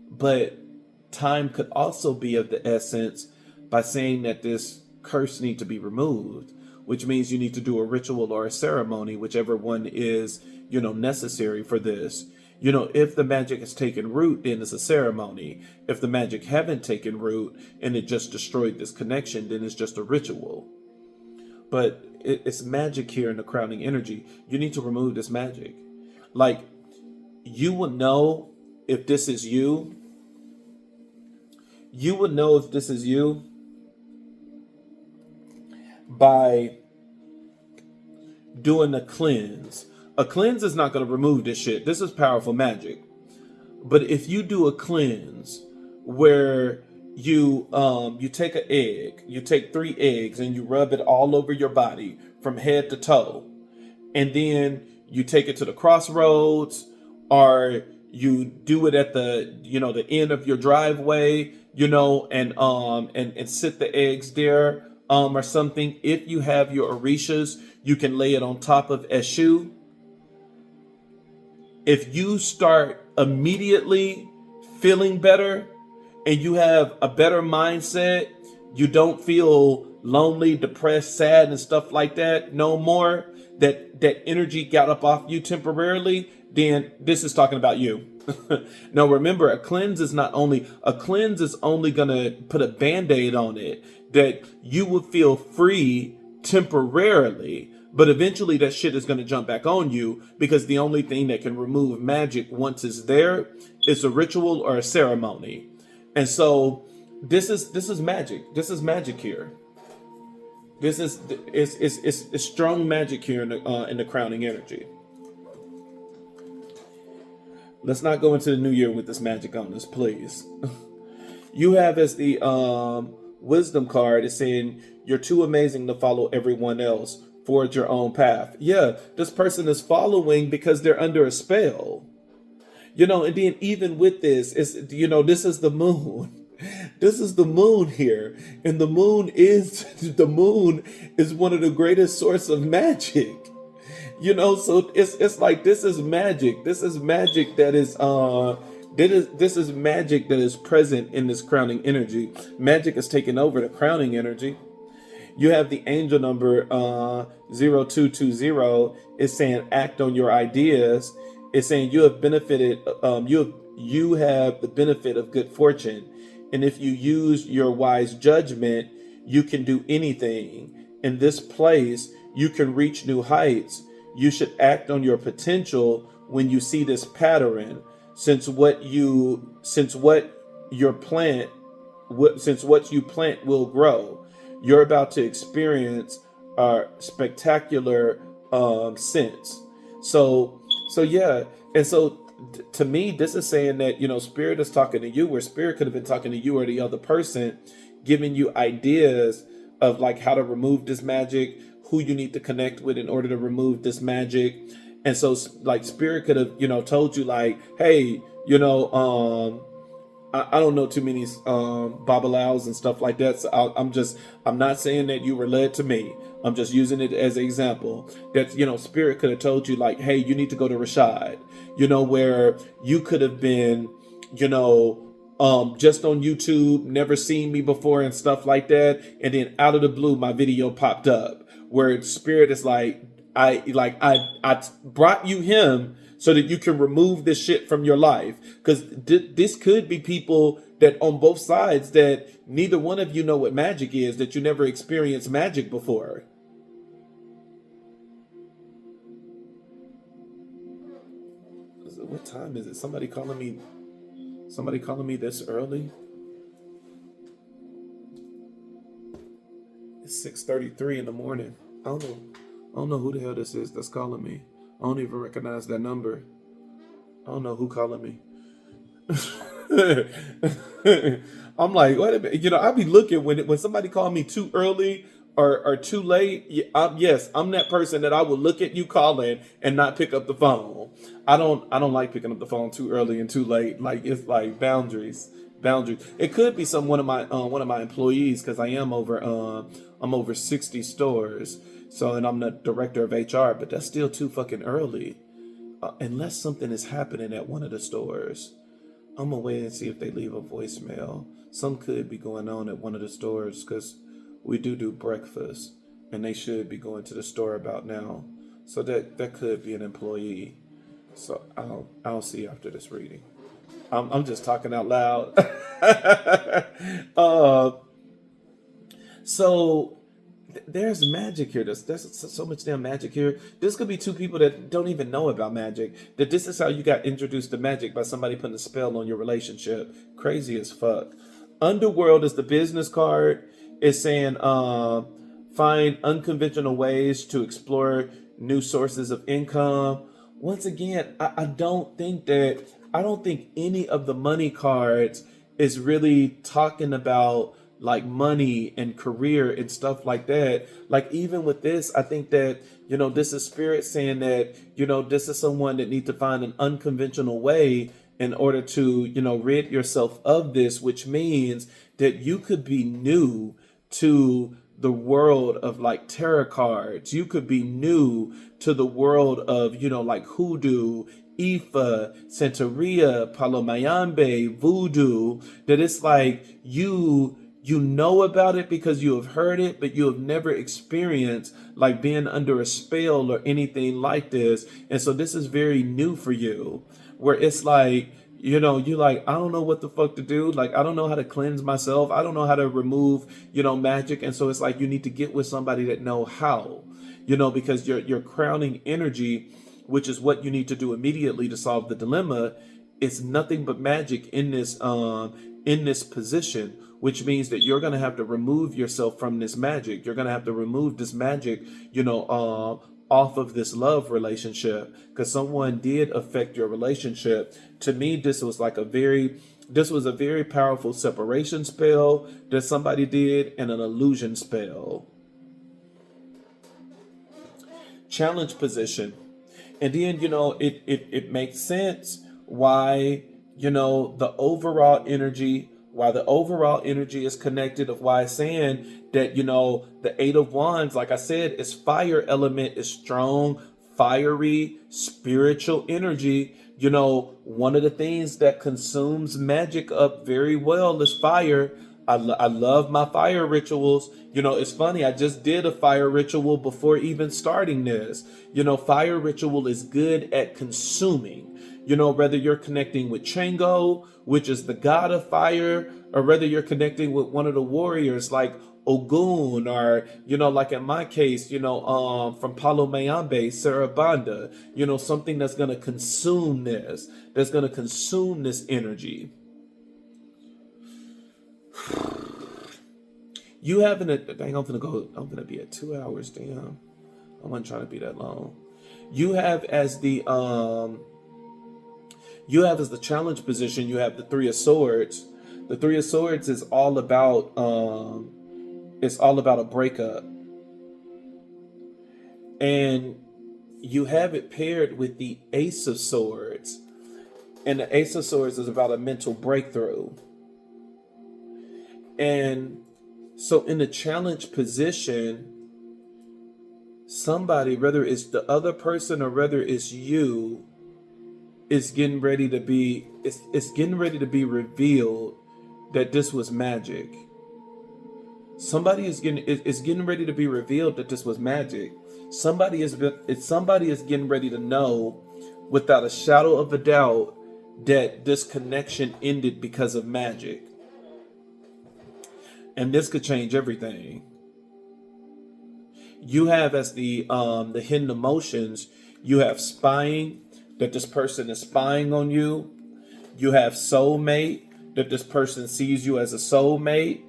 But time could also be of the essence by saying that this curse needs to be removed, which means you need to do a ritual or a ceremony, whichever one is, necessary for this. If the magic has taken root, then it's a ceremony. If the magic haven't taken root and it just destroyed this connection, then it's just a ritual. But it's magic here in the crowning energy. You need to remove this magic. Like, you will know if this is you. You would know if this is you by doing a cleanse. A cleanse is not going to remove this shit. This is powerful magic. But if you do a cleanse where you take an egg, you take 3 eggs and you rub it all over your body from head to toe, and then you take it to the crossroads, or you do it at the the end of your driveway, and sit the eggs there, or something. If you have your orishas, you can lay it on top of Eshu. If you start immediately feeling better and you have a better mindset, you don't feel lonely, depressed, sad, and stuff like that no more, that energy got up off you temporarily, then this is talking about you. Now remember, a cleanse is only gonna put a band-aid on it, that you will feel free temporarily, but eventually that shit is gonna jump back on you, because the only thing that can remove magic once it's there is a ritual or a ceremony. And so this is magic. This is magic here. This is it's strong magic here in the crowning energy. Let's not go into the new year with this magic on us, please. You have as the wisdom card is saying you're too amazing to follow everyone else. Forge your own path. Yeah, this person is following because they're under a spell. And then even with this, this is the moon. This is the moon here. And the moon is one of the greatest source of magic. So it's like, this is magic. This is magic that is this is magic that is present in this crowning energy. Magic is taking over the crowning energy. You have the angel number 0220. It's saying act on your ideas. It's saying you have benefited. You have the benefit of good fortune, and if you use your wise judgment, you can do anything. In this place, you can reach new heights. You should act on your potential when you see this pattern, since what you plant will grow. You're about to experience a spectacular sense. So yeah. And so to me, this is saying that, spirit is talking to you, where spirit could have been talking to you or the other person, giving you ideas of like how to remove this magic, who you need to connect with in order to remove this magic. And so like spirit could have, told you like, hey, I don't know too many babalaos and stuff like that. So I'm not saying that you were led to me. I'm just using it as an example. That, spirit could have told you like, hey, you need to go to Rashad, where you could have been, just on YouTube, never seen me before and stuff like that. And then out of the blue, my video popped up, where spirit is like, I brought you him so that you can remove this shit from your life. Because this could be people that on both sides that neither one of you know what magic is, that you never experienced magic before. What time is it? Somebody calling me this early? It's 6:33 in the morning. I don't know who the hell this is that's calling me. I don't even recognize that number. I don't know who calling me. I'm like, wait a minute. I be looking when somebody call me too early or too late. Yes, I'm that person that I will look at you calling and not pick up the phone. I don't like picking up the phone too early and too late. Like, it's like boundaries. It could be one of my employees, because I'm over 60 stores. So, and I'm the director of HR, but that's still too fucking early. Unless something is happening at one of the stores. I'm gonna wait and see if they leave a voicemail. Some could be going on at one of the stores, because we do breakfast, and they should be going to the store about now. So that could be an employee. So I'll see after this reading. I'm just talking out loud. So there's magic here. There's so much damn magic here. This could be two people that don't even know about magic. That this is how you got introduced to magic, by somebody putting a spell on your relationship. Crazy as fuck. Underworld is the business card. It's saying find unconventional ways to explore new sources of income. Once again, I don't think any of the money cards is really talking about like money and career and stuff like that. Like, even with this, I think that, this is spirit saying that, this is someone that needs to find an unconventional way in order to, rid yourself of this, which means that you could be new to the world of like tarot cards. You could be new to the world of, like hoodoo, Ifa, Santeria, Palomayambe, voodoo, that it's like you know about it because you have heard it, but you have never experienced like being under a spell or anything like this. And so this is very new for you, where it's like, you like, I don't know what the fuck to do. Like, I don't know how to cleanse myself. I don't know how to remove, magic. And so it's like, you need to get with somebody that know how, because your crowning energy, which is what you need to do immediately to solve the dilemma, it's nothing but magic in this position, which means that you're going to have to remove yourself from this magic. You're going to have to remove this magic, off of this love relationship, because someone did affect your relationship. To me, this was a very powerful separation spell that somebody did, and an illusion spell. Challenge position. And then, it makes sense why, the overall energy is connected, of why it's saying that, the Eight of Wands, like I said, is fire element, is strong, fiery, spiritual energy. One of the things that consumes magic up very well is fire. I love my fire rituals. It's funny, I just did a fire ritual before even starting this. Fire ritual is good at consuming. Whether you're connecting with Chango, which is the god of fire, or whether you're connecting with one of the warriors like Ogun, or, like in my case, from Palo Mayambe, Sarabanda, something that's going to consume this energy. You having I'm gonna be at 2 hours. Damn, I wasn't trying to be that long. You have as the challenge position, you have the Three of Swords. The Three of Swords is all about a breakup, and you have it paired with the Ace of Swords, and the Ace of Swords is about a mental breakthrough. And so in the challenge position, somebody, whether it's the other person or whether it's you, is getting ready to be revealed that this was magic. Somebody is getting ready to be revealed that this was magic. Somebody is getting ready to know without a shadow of a doubt that this connection ended because of magic. And this could change everything. You have as the hidden emotions, you have spying, that this person is spying on you. You have soulmate, that this person sees you as a soulmate.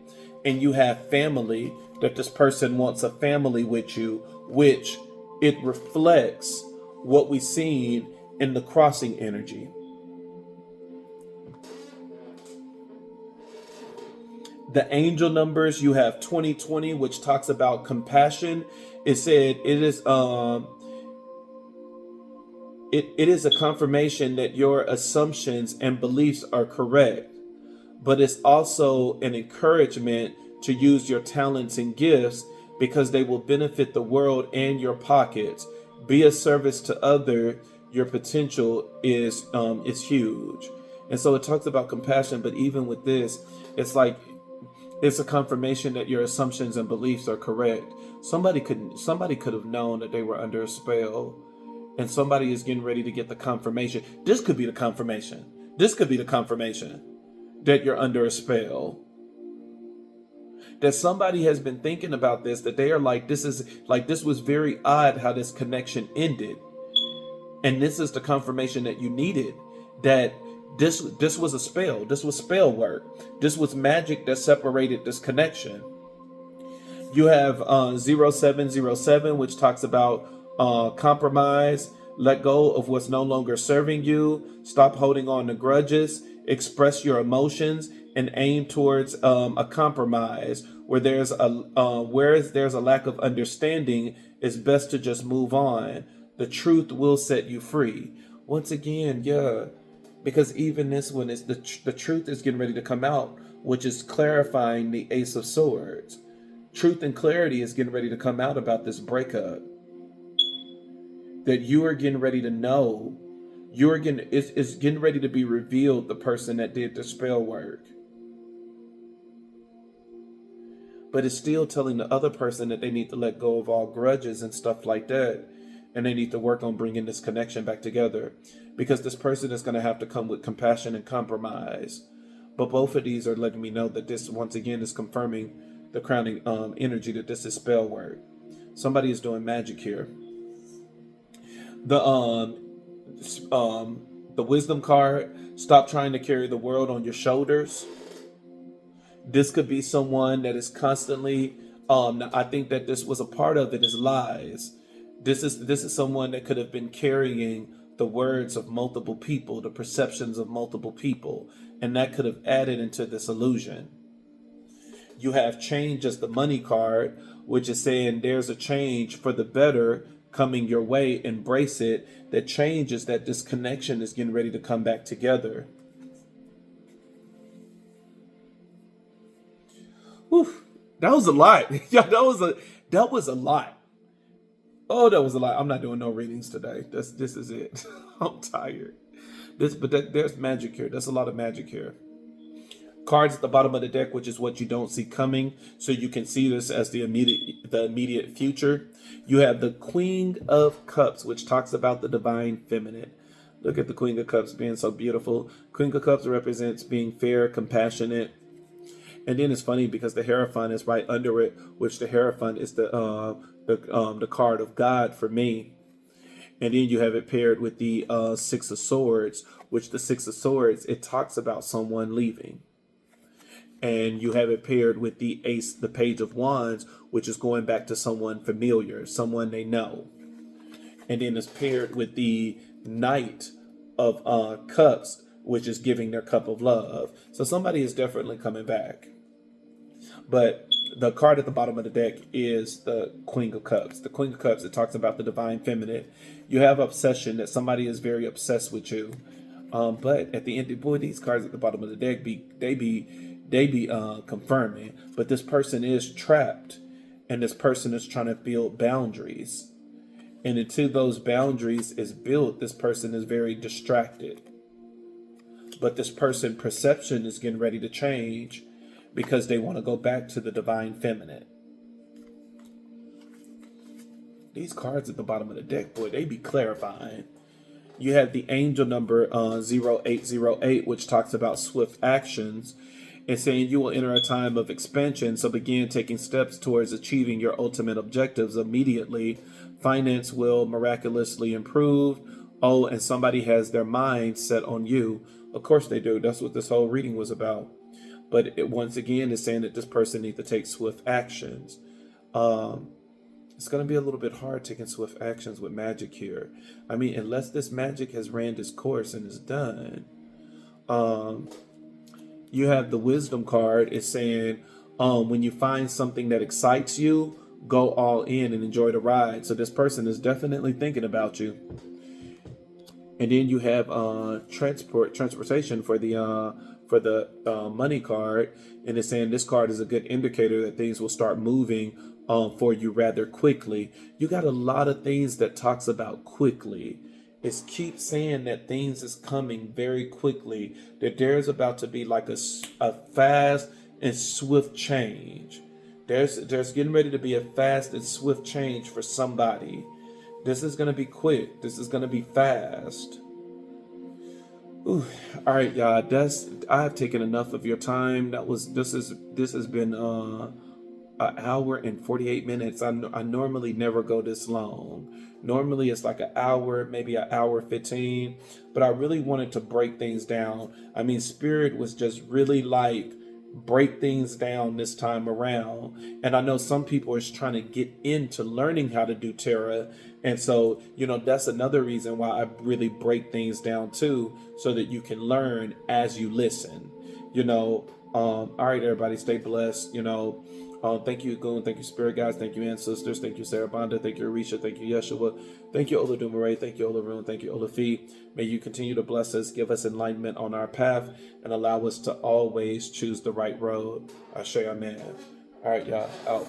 And you have family, that this person wants a family with you, which it reflects what we've seen in the crossing energy. The angel numbers, you have 2020, which talks about compassion. It said it is a confirmation that your assumptions and beliefs are correct, but it's also an encouragement to use your talents and gifts because they will benefit the world and your pockets. Be a service to others. Your potential is huge. And so it talks about compassion, but even with this, it's like it's a confirmation that your assumptions and beliefs are correct. Somebody could have known that they were under a spell, and somebody is getting ready to get the confirmation. This could be the confirmation. This could be the confirmation that you're under a spell. That somebody has been thinking about this, that they are like, this was very odd how this connection ended. And this is the confirmation that you needed, that this was a spell. This was spell work. This was magic that separated this connection. You have 0707, which talks about compromise. Let go of what's no longer serving you. Stop holding on to grudges. Express your emotions and aim towards a compromise. Where there's a lack of understanding, it's best to just move on. The truth will set you free. Once again, yeah, because even this one is the truth is getting ready to come out, which is clarifying the Ace of Swords. Truth and clarity is getting ready to come out about this breakup. That you are getting ready to know. It's getting ready to be revealed, the person that did the spell work. But it's still telling the other person that they need to let go of all grudges and stuff like that. And they need to work on bringing this connection back together. Because this person is going to have to come with compassion and compromise. But both of these are letting me know that this, once again, is confirming the crowning energy that this is spell work. Somebody is doing magic here. The wisdom card, stop trying to carry the world on your shoulders. This could be someone that is constantly, I think that this was a part of it, is lies. This is someone that could have been carrying the words of multiple people, the perceptions of multiple people, and that could have added into this illusion. You have change as the money card, which is saying there's a change for the better coming your way. Embrace it. That change is that this connection is getting ready to come back together. Whew, that was a lot. Yeah, that was a lot. Oh, that was a lot. I'm not doing no readings today. This is it. I'm tired. There's magic here. There's a lot of magic here. Cards at the bottom of the deck, which is what you don't see coming, so you can see this as the immediate future. You have the Queen of Cups, which talks about the divine feminine. Look at the Queen of Cups being so beautiful. Queen of Cups represents being fair, compassionate. And then it's funny because the Hierophant is right under it, which the Hierophant is the card of God for me. And then you have it paired with the Six of Swords, which the Six of Swords, it talks about someone leaving. And you have it paired with the Ace, the Page of Wands, which is going back to someone familiar, someone they know. And then it's paired with the Knight of Cups, which is giving their cup of love. So somebody is definitely coming back. But the card at the bottom of the deck is the Queen of Cups. The Queen of Cups, it talks about the divine feminine. You have obsession, that somebody is very obsessed with you. But at the end, boy, these cards at the bottom of the deck they be confirming. But this person is trapped, and this person is trying to build boundaries. And until those boundaries is built, this person is very distracted. But this person's perception is getting ready to change because they want to go back to the divine feminine. These cards at the bottom of the deck, boy, they be clarifying. You have the angel number 0808, which talks about swift actions. It's saying you will enter a time of expansion, so begin taking steps towards achieving your ultimate objectives immediately. Finance will miraculously improve. Oh, and somebody has their mind set on you. Of course they do. That's what this whole reading was about. But it once again is saying that this person needs to take swift actions. It's going to be a little bit hard taking swift actions with magic here. I mean, unless this magic has ran its course and is done. You have the wisdom card. It's saying when you find something that excites you, go all in and enjoy the ride. So this person is definitely thinking about you. And then you have transportation for the money card, and it's saying this card is a good indicator that things will start moving for you rather quickly. You got a lot of things that talks about quickly. It's keep saying that things is coming very quickly. That there's about to be like a fast and swift change. There's getting ready to be a fast and swift change for somebody. This is going to be quick. This is going to be fast. Ooh. All right, y'all. I've taken enough of your time. This has been an hour and 48 minutes. I normally never go this long. Normally it's like an hour, maybe an hour 15. But I really wanted to break things down. I mean, Spirit was just really like break things down this time around. And I know some people are trying to get into learning how to do tarot. And so, that's another reason why I really break things down too, so that you can learn as you listen. All right, everybody, stay blessed. Thank you, Goon. Thank you, Spirit Guides. Thank you, Ancestors. Thank you, Sarah Bonda. Thank you, Arisha. Thank you, Yeshua. Thank you, Ola Dumaray. Thank you, Ola Rune. Thank you, Ola Fee. May you continue to bless us, give us enlightenment on our path, and allow us to always choose the right road. Ashe, amen. All right, y'all, out.